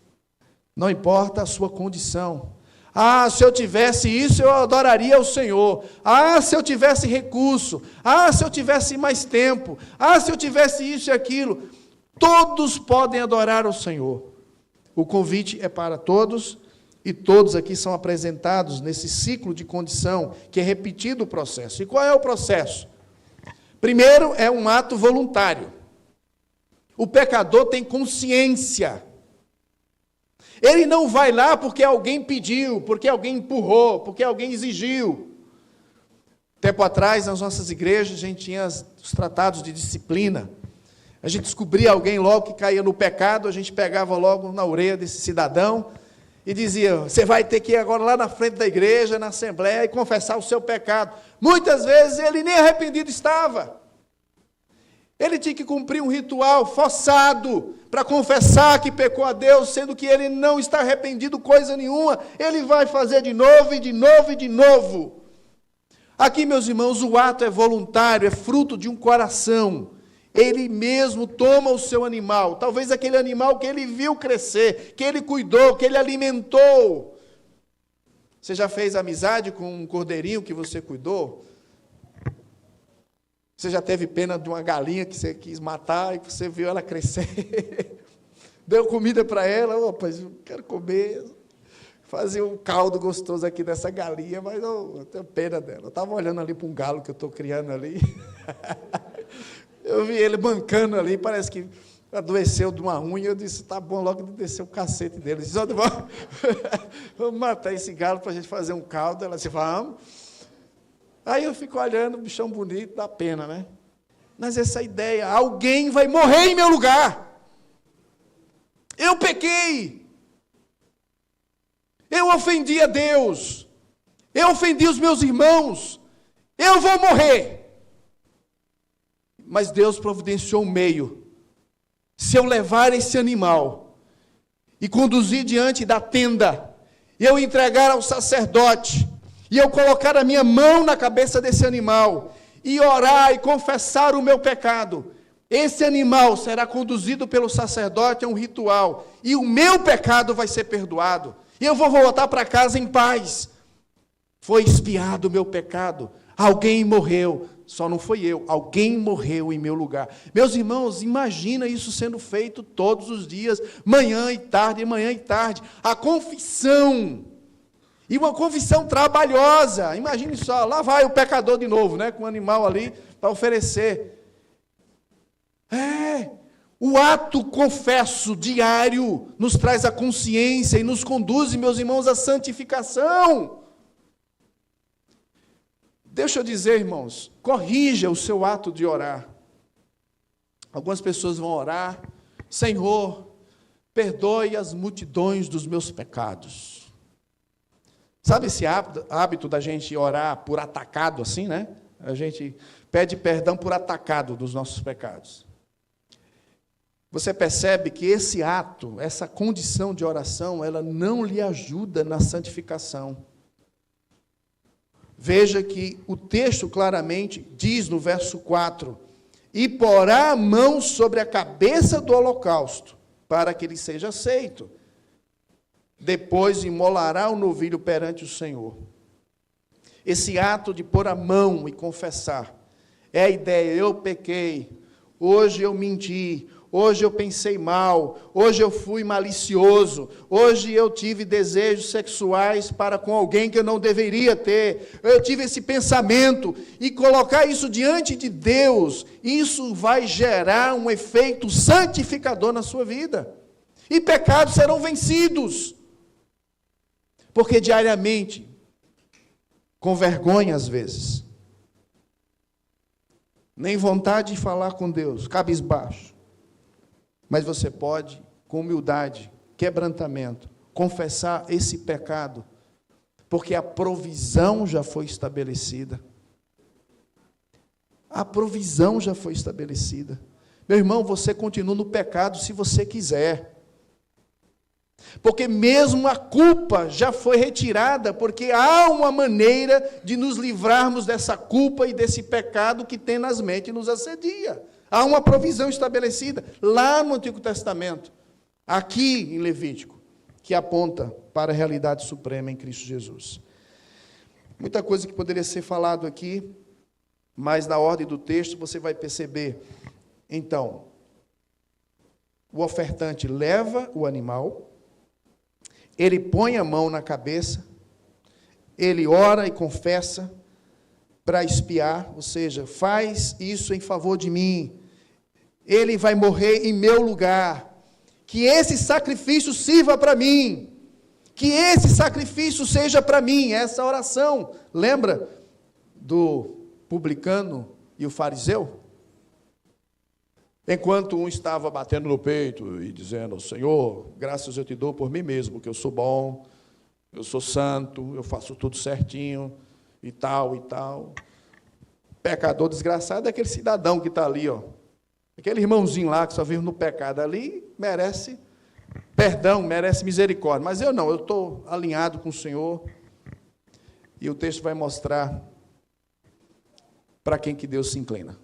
Não importa a sua condição. Ah, se eu tivesse isso, eu adoraria ao Senhor. Ah, se eu tivesse recurso. Ah, se eu tivesse mais tempo. Ah, se eu tivesse isso e aquilo. Todos podem adorar ao Senhor. O convite é para todos, e todos aqui são apresentados nesse ciclo de condição, que é repetido o processo. E qual é o processo? Primeiro, é um ato voluntário. O pecador tem consciência. Ele não vai lá porque alguém pediu, porque alguém empurrou, porque alguém exigiu. Tempo atrás, nas nossas igrejas, a gente tinha os tratados de disciplina. A gente descobria alguém logo que caía no pecado, a gente pegava logo na orelha desse cidadão e dizia: você vai ter que ir agora lá na frente da igreja, na assembleia, e confessar o seu pecado. Muitas vezes ele nem arrependido estava. Ele tinha que cumprir um ritual forçado para confessar que pecou a Deus, sendo que ele não está arrependido coisa nenhuma. Ele vai fazer de novo, e de novo, e de novo. Aqui, meus irmãos, o ato é voluntário, é fruto de um coração. Ele mesmo toma o seu animal, talvez aquele animal que ele viu crescer, que ele cuidou, que ele alimentou. Você já fez amizade com um cordeirinho que você cuidou? Você já teve pena de uma galinha que você quis matar e que você viu ela crescer? Deu comida para ela? Opa, eu quero comer. Fazer um caldo gostoso aqui dessa galinha, mas eu tenho pena dela. Eu estava olhando ali para um galo que eu estou criando ali. Eu vi ele bancando ali, parece que adoeceu de uma unha. Eu disse: tá bom, logo de descer o cacete dele. Eu disse: vamos matar esse galo para a gente fazer um caldo. Ela disse: vamos. Aí eu fico olhando, bichão bonito, dá pena, né? Mas essa ideia, alguém vai morrer em meu lugar. Eu pequei. Eu ofendi a Deus. Eu ofendi os meus irmãos. Eu vou morrer. Mas Deus providenciou um meio. Se eu levar esse animal e conduzir diante da tenda, e eu entregar ao sacerdote, e eu colocar a minha mão na cabeça desse animal, e orar e confessar o meu pecado, esse animal será conduzido pelo sacerdote a um ritual, e o meu pecado vai ser perdoado, e eu vou voltar para casa em paz. Foi expiado o meu pecado, alguém morreu, só não foi eu, alguém morreu em meu lugar. Meus irmãos, imagina isso sendo feito todos os dias, manhã e tarde, a confissão, e uma confissão trabalhosa. Imagine só, lá vai o pecador de novo, né, com o animal ali para oferecer. O ato confesso diário nos traz a consciência e nos conduz, meus irmãos, à santificação. Deixa eu dizer, irmãos, corrija o seu ato de orar. Algumas pessoas vão orar: Senhor, perdoe as multidões dos meus pecados. Sabe esse hábito da gente orar por atacado assim, né? A gente pede perdão por atacado dos nossos pecados. Você percebe que esse ato, essa condição de oração, ela não lhe ajuda na santificação. Veja que o texto claramente diz no verso 4: e porá a mão sobre a cabeça do holocausto, para que ele seja aceito. Depois imolará o novilho perante o Senhor. Esse ato de pôr a mão e confessar É a ideia, eu pequei, hoje eu menti, hoje eu pensei mal, hoje eu fui malicioso, hoje eu tive desejos sexuais para com alguém que eu não deveria ter, eu tive esse pensamento, e colocar isso diante de Deus, isso vai gerar um efeito santificador na sua vida, e pecados serão vencidos, porque diariamente, com vergonha às vezes, nem vontade de falar com Deus, cabisbaixo, mas você pode, com humildade, quebrantamento, confessar esse pecado, porque a provisão já foi estabelecida. A provisão já foi estabelecida. Meu irmão, você continua no pecado se você quiser. Porque mesmo a culpa já foi retirada, porque há uma maneira de nos livrarmos dessa culpa e desse pecado que tenazmente nos assedia. Há uma provisão estabelecida lá no Antigo Testamento, aqui em Levítico, que aponta para a realidade suprema em Cristo Jesus. Muita coisa que poderia ser falado aqui, mas na ordem do texto você vai perceber. Então, o ofertante leva o animal, ele põe a mão na cabeça, ele ora e confessa para expiar, ou seja, faz isso em favor de mim, ele vai morrer em meu lugar, que esse sacrifício sirva para mim, que esse sacrifício seja para mim, essa oração. Lembra do publicano e o fariseu? Enquanto um estava batendo no peito e dizendo: Senhor, graças eu te dou por mim mesmo, que eu sou bom, eu sou santo, eu faço tudo certinho, e tal, e tal. Pecador desgraçado é aquele cidadão que está ali, ó. Aquele irmãozinho lá que só vive no pecado ali, merece perdão, merece misericórdia. Mas eu não, eu estou alinhado com o Senhor. E o texto vai mostrar para quem que Deus se inclina.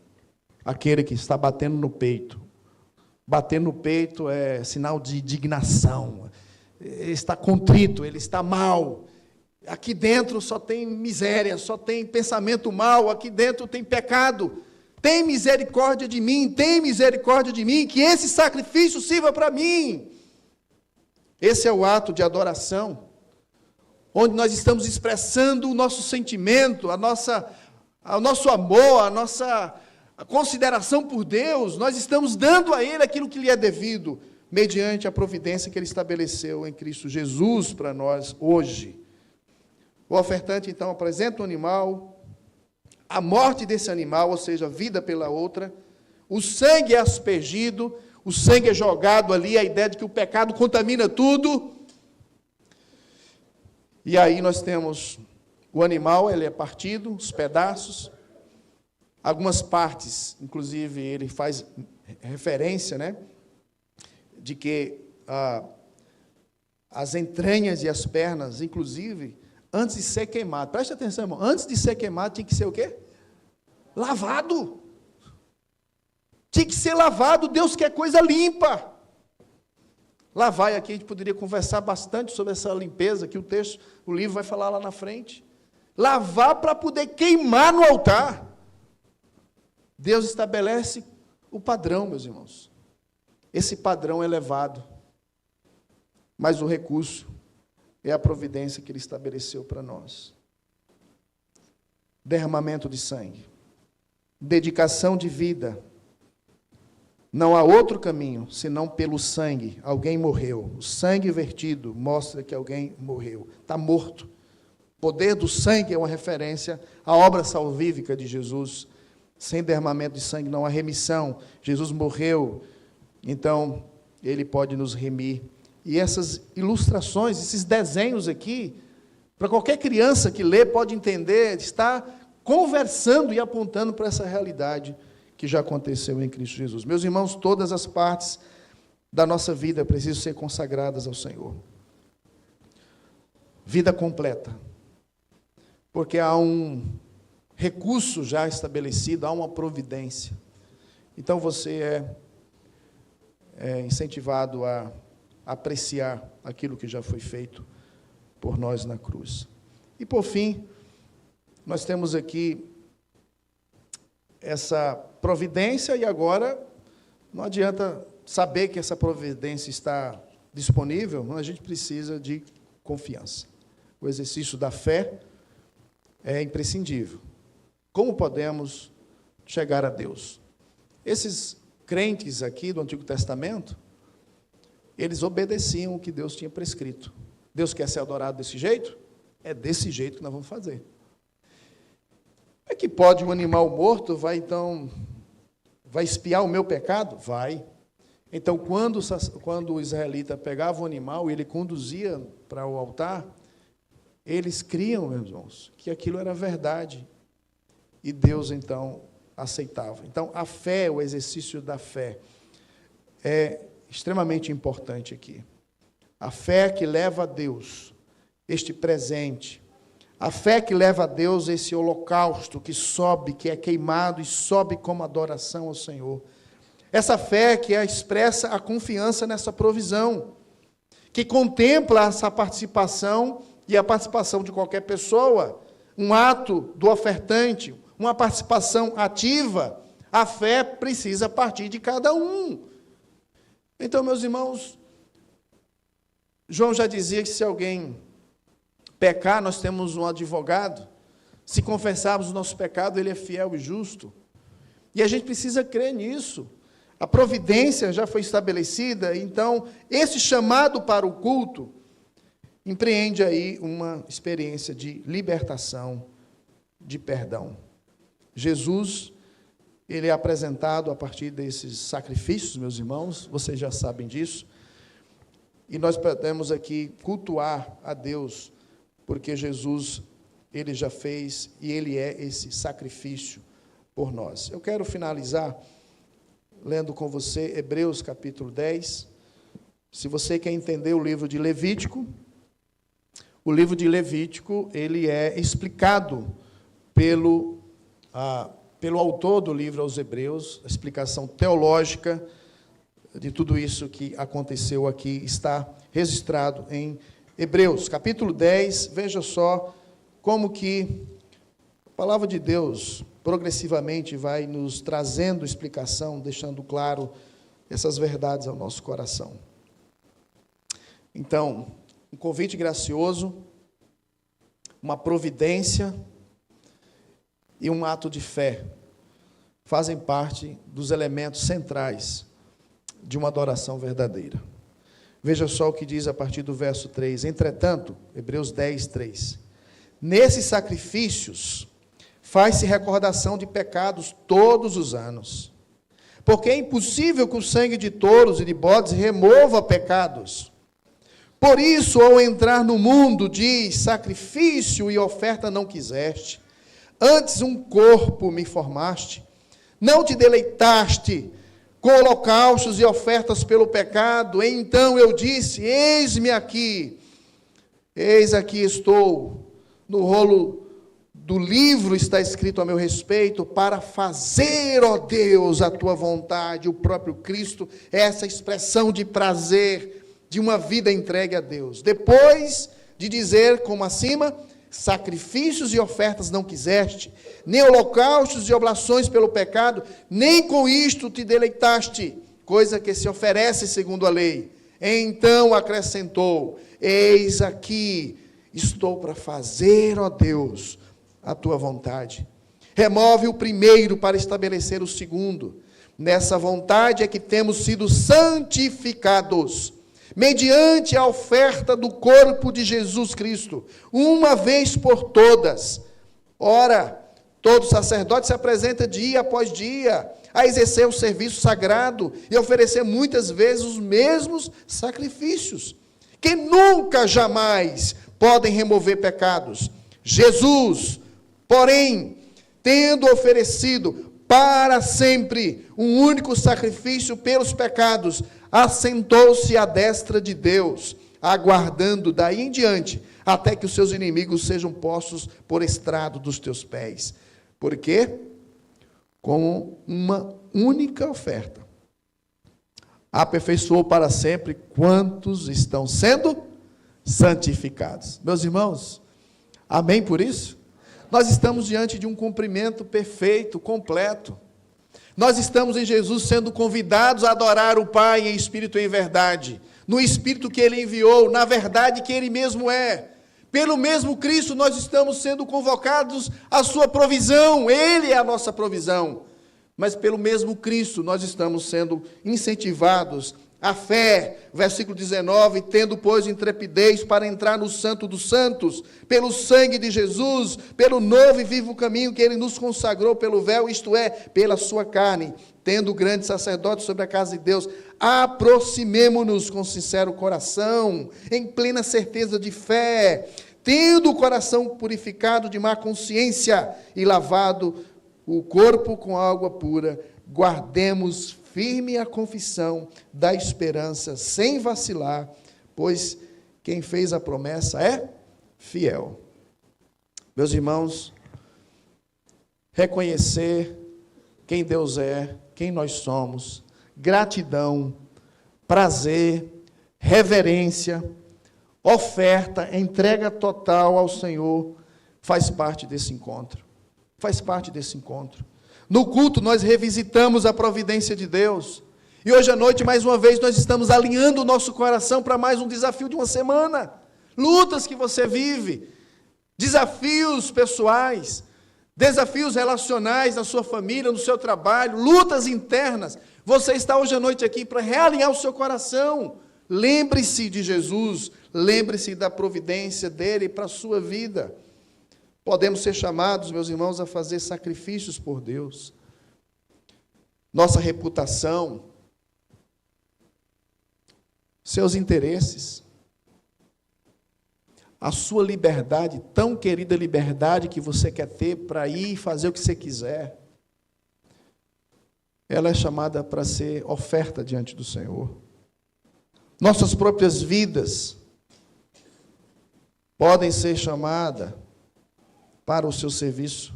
Aquele que está batendo no peito. Bater no peito é sinal de indignação. Ele está contrito, ele está mal. Aqui dentro só tem miséria, só tem pensamento mal, aqui dentro tem pecado. Tem misericórdia de mim, que esse sacrifício sirva para mim. Esse é o ato de adoração, onde nós estamos expressando o nosso sentimento, o nosso amor, a nossa consideração por Deus. Nós estamos dando a Ele aquilo que lhe é devido, mediante a providência que Ele estabeleceu em Cristo Jesus para nós hoje. O ofertante, então, apresenta o animal, a morte desse animal, ou seja, a vida pela outra, o sangue é aspergido, o sangue é jogado ali, a ideia de que o pecado contamina tudo. E aí nós temos o animal, ele é partido, os pedaços, algumas partes, inclusive ele faz referência, né, de que as entranhas e as pernas, inclusive, antes de ser queimado, preste atenção, irmão, antes de ser queimado tinha que ser o quê? Lavado. Tinha que ser lavado. Deus quer coisa limpa. Lavar, e aqui a gente poderia conversar bastante sobre essa limpeza, que o livro vai falar lá na frente. Lavar para poder queimar no altar. Deus estabelece o padrão, meus irmãos. Esse padrão é elevado, mas o recurso é a providência que Ele estabeleceu para nós. Derramamento de sangue, dedicação de vida. Não há outro caminho, senão pelo sangue. Alguém morreu. O sangue vertido mostra que alguém morreu. Está morto. O poder do sangue é uma referência à obra salvífica de Jesus. Sem derramamento de sangue não há remissão. Jesus morreu, então Ele pode nos remir. E essas ilustrações, esses desenhos aqui, para qualquer criança que lê, pode entender, está conversando e apontando para essa realidade que já aconteceu em Cristo Jesus. Meus irmãos, todas as partes da nossa vida precisam ser consagradas ao Senhor. Vida completa. Porque há um recurso já estabelecido, há uma providência. Então você é incentivado a apreciar aquilo que já foi feito por nós na cruz. E por fim, nós temos aqui essa providência e agora não adianta saber que essa providência está disponível, mas a gente precisa de confiança. O exercício da fé é imprescindível. Como podemos chegar a Deus? Esses crentes aqui do Antigo Testamento, eles obedeciam o que Deus tinha prescrito. Deus quer ser adorado desse jeito? É desse jeito que nós vamos fazer. É que pode um animal morto, vai espiar o meu pecado? Vai. Então, quando o israelita pegava o animal e ele conduzia para o altar, eles criam, meus irmãos, que aquilo era verdade. E Deus, então, aceitava. Então, a fé, o exercício da fé, é extremamente importante aqui. A fé que leva a Deus este presente, a fé que leva a Deus esse holocausto que sobe, que é queimado e sobe como adoração ao Senhor. Essa fé que expressa a confiança nessa provisão, que contempla essa participação e a participação de qualquer pessoa, um ato do ofertante, uma participação ativa. A fé precisa partir de cada um. Então, meus irmãos, João já dizia que se alguém pecar, nós temos um advogado. Se confessarmos o nosso pecado, ele é fiel e justo. E a gente precisa crer nisso. A providência já foi estabelecida, então, esse chamado para o culto empreende aí uma experiência de libertação, de perdão. Jesus, ele é apresentado a partir desses sacrifícios, meus irmãos, vocês já sabem disso, e nós podemos aqui cultuar a Deus, porque Jesus, ele já fez e ele é esse sacrifício por nós. Eu quero finalizar lendo com você Hebreus capítulo 10. Se você quer entender o livro de Levítico, o livro de Levítico, ele é explicado pelo autor do livro aos Hebreus, a explicação teológica de tudo isso que aconteceu aqui está registrado em Hebreus, capítulo 10, veja só como que a palavra de Deus progressivamente vai nos trazendo explicação, deixando claro essas verdades ao nosso coração. Então, um convite gracioso, uma providência e um ato de fé fazem parte dos elementos centrais de uma adoração verdadeira. Veja só o que diz a partir do verso 3. Entretanto, Hebreus 10, 3. Nesses sacrifícios faz-se recordação de pecados todos os anos, porque é impossível que o sangue de touros e de bodes remova pecados. Por isso, ao entrar no mundo, diz, sacrifício e oferta não quiseste, antes um corpo me formaste, não te deleitaste com holocaustos e ofertas pelo pecado. Então eu disse, eis-me aqui, eis aqui estou, no rolo do livro está escrito a meu respeito, para fazer, ó Deus, a tua vontade. O próprio Cristo é essa expressão de prazer, de uma vida entregue a Deus. Depois de dizer, como acima, sacrifícios e ofertas não quiseste, nem holocaustos e oblações pelo pecado, nem com isto te deleitaste, coisa que se oferece segundo a lei. Então acrescentou, eis aqui, estou para fazer, ó Deus, a tua vontade. Remove o primeiro para estabelecer o segundo. Nessa vontade é que temos sido santificados, mediante a oferta do corpo de Jesus Cristo, uma vez por todas. Ora, todo sacerdote se apresenta dia após dia, a exercer o serviço sagrado e oferecer muitas vezes os mesmos sacrifícios, que nunca, jamais podem remover pecados. Jesus, porém, tendo oferecido para sempre um único sacrifício pelos pecados, assentou-se à destra de Deus, aguardando daí em diante, até que os seus inimigos sejam postos por estrado dos teus pés. Por quê? Com uma única oferta, aperfeiçoou para sempre quantos estão sendo santificados. Meus irmãos, amém por isso? Nós estamos diante de um cumprimento perfeito, completo. Nós estamos em Jesus sendo convidados a adorar o Pai em espírito e em verdade, no espírito que Ele enviou, na verdade que Ele mesmo é. Pelo mesmo Cristo nós estamos sendo convocados à sua provisão, Ele é a nossa provisão. Mas pelo mesmo Cristo nós estamos sendo incentivados à fé. Versículo 19, tendo, pois, intrepidez para entrar no Santo dos Santos, pelo sangue de Jesus, pelo novo e vivo caminho que Ele nos consagrou pelo véu, isto é, pela sua carne, tendo grande sacerdote sobre a casa de Deus, aproximemo-nos com sincero coração, em plena certeza de fé, tendo o coração purificado de má consciência e lavado o corpo com água pura, guardemos firme a confissão da esperança, sem vacilar, pois quem fez a promessa é fiel. Meus irmãos, reconhecer quem Deus é, quem nós somos, gratidão, prazer, reverência, oferta, entrega total ao Senhor, faz parte desse encontro. Faz parte desse encontro. No culto nós revisitamos a providência de Deus. E hoje à noite, mais uma vez, nós estamos alinhando o nosso coração para mais um desafio de uma semana. Lutas que você vive, desafios pessoais, desafios relacionais na sua família, no seu trabalho, lutas internas. Você está hoje à noite aqui para realinhar o seu coração. Lembre-se de Jesus, lembre-se da providência dele para a sua vida. Podemos ser chamados, meus irmãos, a fazer sacrifícios por Deus. Nossa reputação, seus interesses, a sua liberdade, tão querida liberdade que você quer ter para ir e fazer o que você quiser, ela é chamada para ser oferta diante do Senhor. Nossas próprias vidas podem ser chamadas para o seu serviço.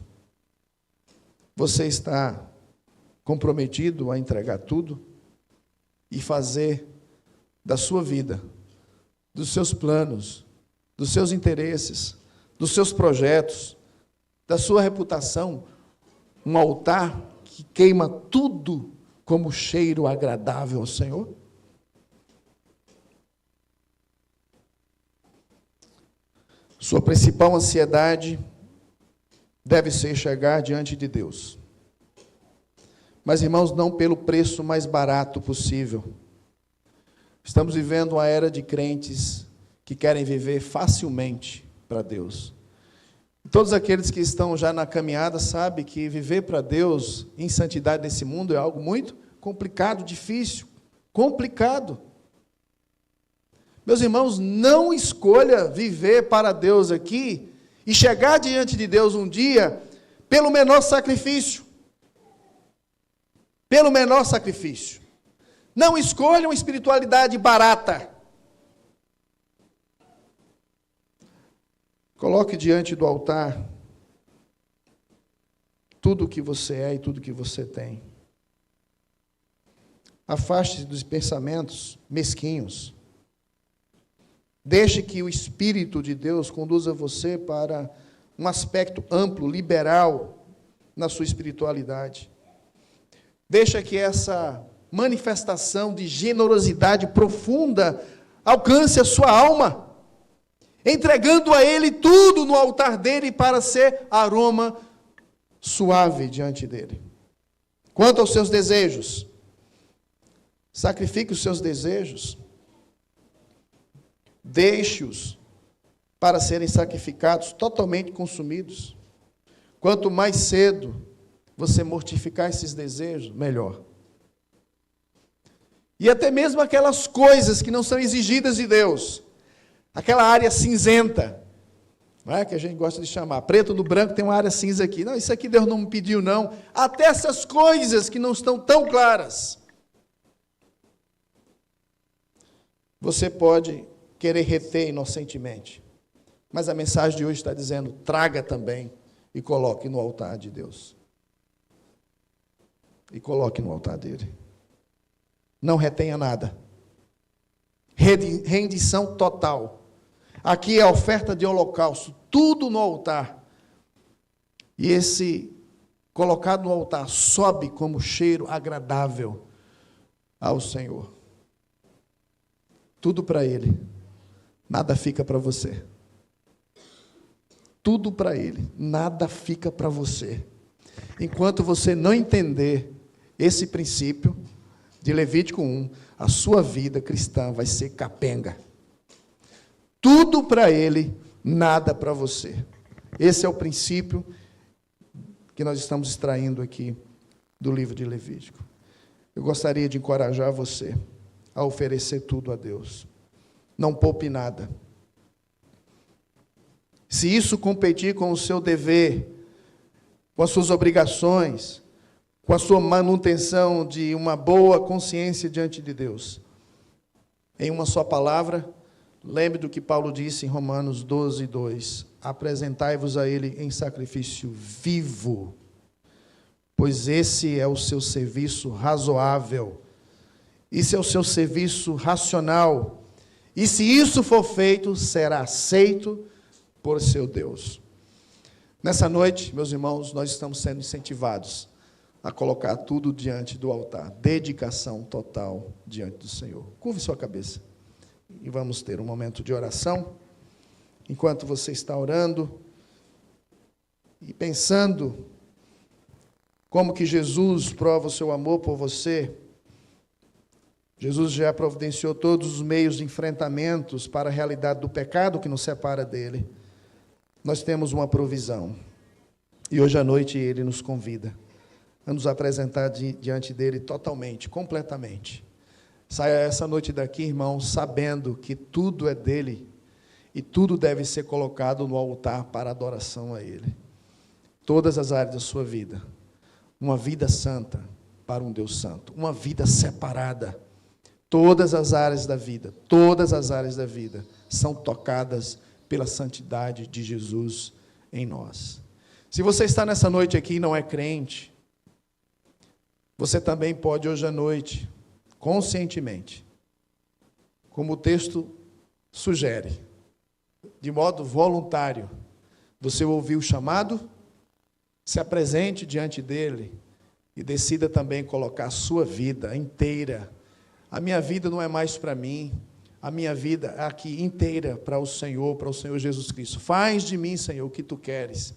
Você está comprometido a entregar tudo e fazer da sua vida, dos seus planos, dos seus interesses, dos seus projetos, da sua reputação, um altar que queima tudo como cheiro agradável ao Senhor? Sua principal ansiedade deve ser chegar diante de Deus. Mas, irmãos, não pelo preço mais barato possível. Estamos vivendo uma era de crentes que querem viver facilmente para Deus. Todos aqueles que estão já na caminhada sabem que viver para Deus em santidade nesse mundo é algo muito complicado, difícil, complicado. Meus irmãos, não escolha viver para Deus aqui e chegar diante de Deus um dia pelo menor sacrifício. Pelo menor sacrifício. Não escolha uma espiritualidade barata. Coloque diante do altar tudo o que você é e tudo o que você tem. Afaste-se dos pensamentos mesquinhos. Deixe que o Espírito de Deus conduza você para um aspecto amplo, liberal, na sua espiritualidade. Deixa que essa manifestação de generosidade profunda alcance a sua alma, entregando a Ele tudo no altar dele para ser aroma suave diante dele. Quanto aos seus desejos, sacrifique os seus desejos, deixe-os para serem sacrificados, totalmente consumidos. Quanto mais cedo você mortificar esses desejos, melhor. E até mesmo aquelas coisas que não são exigidas de Deus, aquela área cinzenta, não é, que a gente gosta de chamar, preto no branco tem uma área cinza aqui. Não, isso aqui Deus não me pediu, não. Até essas coisas que não estão tão claras, você pode querer reter inocentemente. Mas a mensagem de hoje está dizendo, traga também e coloque no altar de Deus. E coloque no altar dele. Não retenha nada. Rendição total. Aqui é a oferta de holocausto, tudo no altar. E esse colocado no altar sobe como cheiro agradável ao Senhor. Tudo para Ele, nada fica para você. Tudo para Ele, nada fica para você. Enquanto você não entender esse princípio de Levítico 1, a sua vida cristã vai ser capenga. Tudo para Ele, nada para você. Esse é o princípio que nós estamos extraindo aqui do livro de Levítico. Eu gostaria de encorajar você a oferecer tudo a Deus. Não poupe nada. Se isso competir com o seu dever, com as suas obrigações, com a sua manutenção de uma boa consciência diante de Deus, em uma só palavra, lembre do que Paulo disse em Romanos 12, 2. Apresentai-vos a Ele em sacrifício vivo, pois esse é o seu serviço razoável. Isso é o seu serviço racional. E se isso for feito, será aceito por seu Deus. Nessa noite, meus irmãos, nós estamos sendo incentivados a colocar tudo diante do altar. Dedicação total diante do Senhor. Curve sua cabeça. E vamos ter um momento de oração. Enquanto você está orando e pensando como que Jesus prova o seu amor por você, Jesus já providenciou todos os meios de enfrentamentos para a realidade do pecado que nos separa dele. Nós temos uma provisão. E hoje à noite Ele nos convida a nos apresentar diante dEle totalmente, completamente. Saia essa noite daqui, irmão, sabendo que tudo é dEle e tudo deve ser colocado no altar para adoração a Ele. Todas as áreas da sua vida. Uma vida santa para um Deus santo. Uma vida separada. Todas as áreas da vida são tocadas pela santidade de Jesus em nós. Se você está nessa noite aqui e não é crente, você também pode hoje à noite, conscientemente, como o texto sugere, de modo voluntário, você ouviu o chamado, se apresente diante dele e decida também colocar a sua vida inteira. A minha vida não é mais para mim, a minha vida aqui inteira para o Senhor Jesus Cristo. Faz de mim, Senhor, o que tu queres.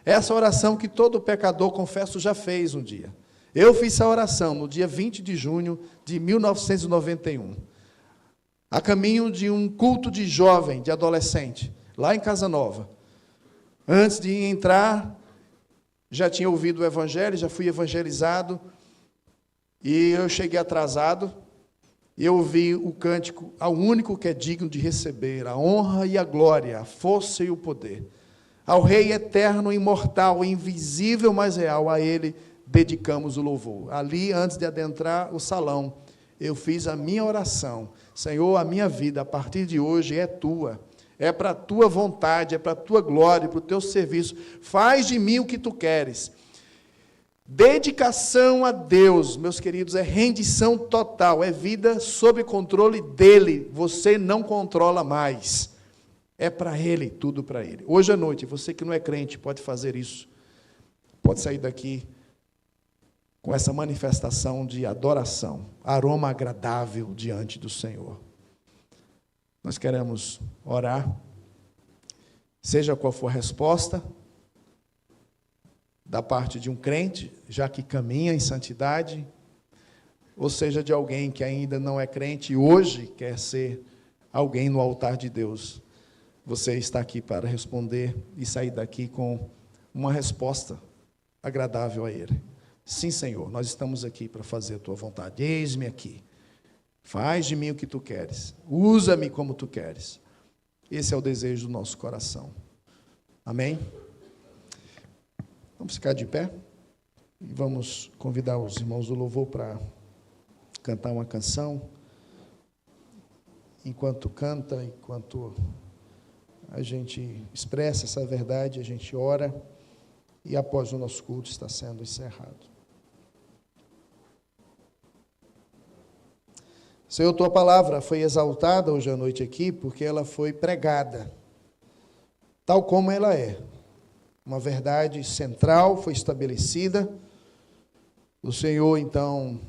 Essa oração que todo pecador, confesso, já fez um dia. Eu fiz essa oração no dia 20 de junho de 1991, a caminho de um culto de jovem, de adolescente, lá em Casa Nova. Antes de entrar, já tinha ouvido o evangelho, já fui evangelizado, e eu cheguei atrasado. Eu ouvi o cântico ao único que é digno de receber a honra e a glória, a força e o poder. Ao Rei eterno, imortal, invisível, mas real, a Ele dedicamos o louvor. Ali, antes de adentrar o salão, eu fiz a minha oração. Senhor, a minha vida, a partir de hoje, é tua. É para a tua vontade, é para a tua glória, para o teu serviço. Faz de mim o que tu queres. Dedicação a Deus, meus queridos, é rendição total, é vida sob controle dEle, você não controla mais, é para Ele, tudo para Ele. Hoje à noite, você que não é crente pode fazer isso, pode sair daqui com essa manifestação de adoração, aroma agradável diante do Senhor. Nós queremos orar, seja qual for a resposta, da parte de um crente, já que caminha em santidade, ou seja, de alguém que ainda não é crente e hoje quer ser alguém no altar de Deus. Você está aqui para responder e sair daqui com uma resposta agradável a Ele. Sim, Senhor, nós estamos aqui para fazer a Tua vontade. Eis-me aqui. Faz de mim o que Tu queres. Usa-me como Tu queres. Esse é o desejo do nosso coração. Amém? Vamos ficar de pé e vamos convidar os irmãos do louvor para cantar uma canção. Enquanto canta, enquanto a gente expressa essa verdade, a gente ora e após o nosso culto está sendo encerrado. Senhor, Tua palavra foi exaltada hoje à noite aqui porque ela foi pregada, tal como ela é. uma verdade central foi estabelecida. O Senhor, então,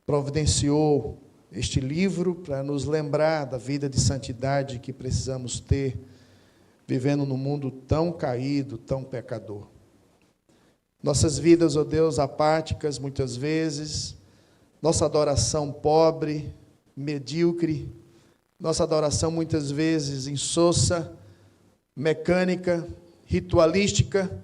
providenciou este livro para nos lembrar da vida de santidade que precisamos ter, vivendo num mundo tão caído, tão pecador. Nossas vidas, ó Deus, apáticas muitas vezes, nossa adoração pobre, medíocre, nossa adoração muitas vezes insossa, mecânica, ritualística.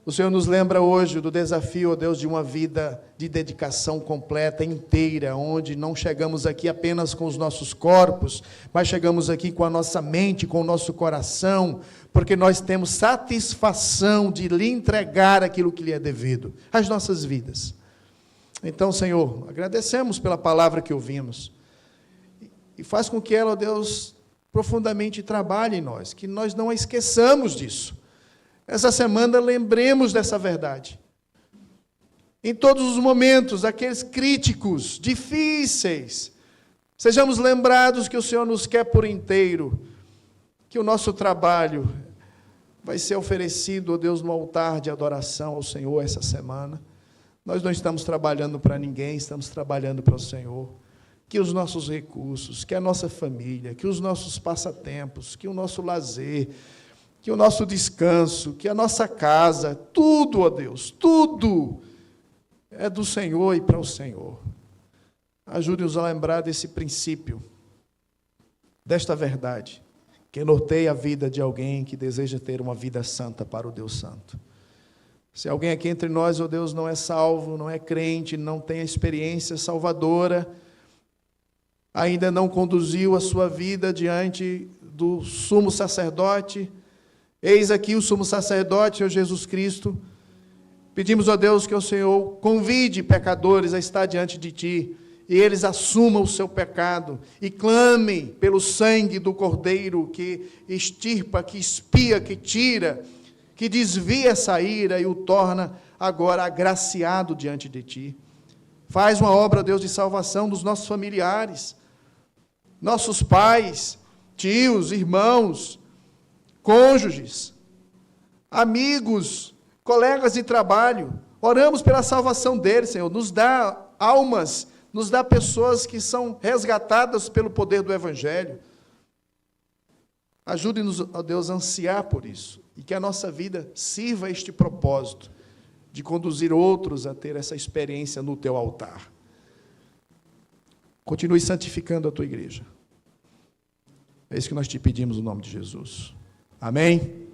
O Senhor nos lembra hoje do desafio, ó Deus, de uma vida de dedicação completa, inteira, onde não chegamos aqui apenas com os nossos corpos, mas chegamos aqui com a nossa mente, com o nosso coração, porque nós temos satisfação de lhe entregar aquilo que lhe é devido, as nossas vidas. Então, Senhor, agradecemos pela palavra que ouvimos, e faz com que ela, ó Deus, profundamente trabalhe em nós, que nós não a esqueçamos disso. Essa semana lembremos dessa verdade. Em todos os momentos, aqueles críticos, difíceis, sejamos lembrados que o Senhor nos quer por inteiro, que o nosso trabalho vai ser oferecido, ó Deus, no altar de adoração ao Senhor essa semana. Nós não estamos trabalhando para ninguém, estamos trabalhando para o Senhor. Que os nossos recursos, que a nossa família, que os nossos passatempos, que o nosso lazer, que o nosso descanso, que a nossa casa, tudo, ó Deus, tudo é do Senhor e para o Senhor. Ajude-nos a lembrar desse princípio, desta verdade, que norteia a vida de alguém que deseja ter uma vida santa para o Deus Santo. Se alguém aqui entre nós, ó Deus, não é salvo, não é crente, não tem a experiência salvadora, ainda não conduziu a sua vida diante do sumo sacerdote, eis aqui o sumo sacerdote, Senhor Jesus Cristo. Pedimos a Deus que o Senhor convide pecadores a estar diante de Ti, e eles assumam o seu pecado, e clamem pelo sangue do Cordeiro, que extirpa, que expia, que tira, que desvia essa ira, e o torna agora agraciado diante de Ti. Faz uma obra, Deus, de salvação dos nossos familiares, nossos pais, tios, irmãos, cônjuges, amigos, colegas de trabalho. Oramos pela salvação deles, Senhor. Nos dá almas, nos dá pessoas que são resgatadas pelo poder do Evangelho. Ajude-nos, ó Deus, a ansiar por isso, e que a nossa vida sirva a este propósito, de conduzir outros a ter essa experiência no Teu altar. Continue santificando a Tua igreja. É isso que nós te pedimos no nome de Jesus. Amém?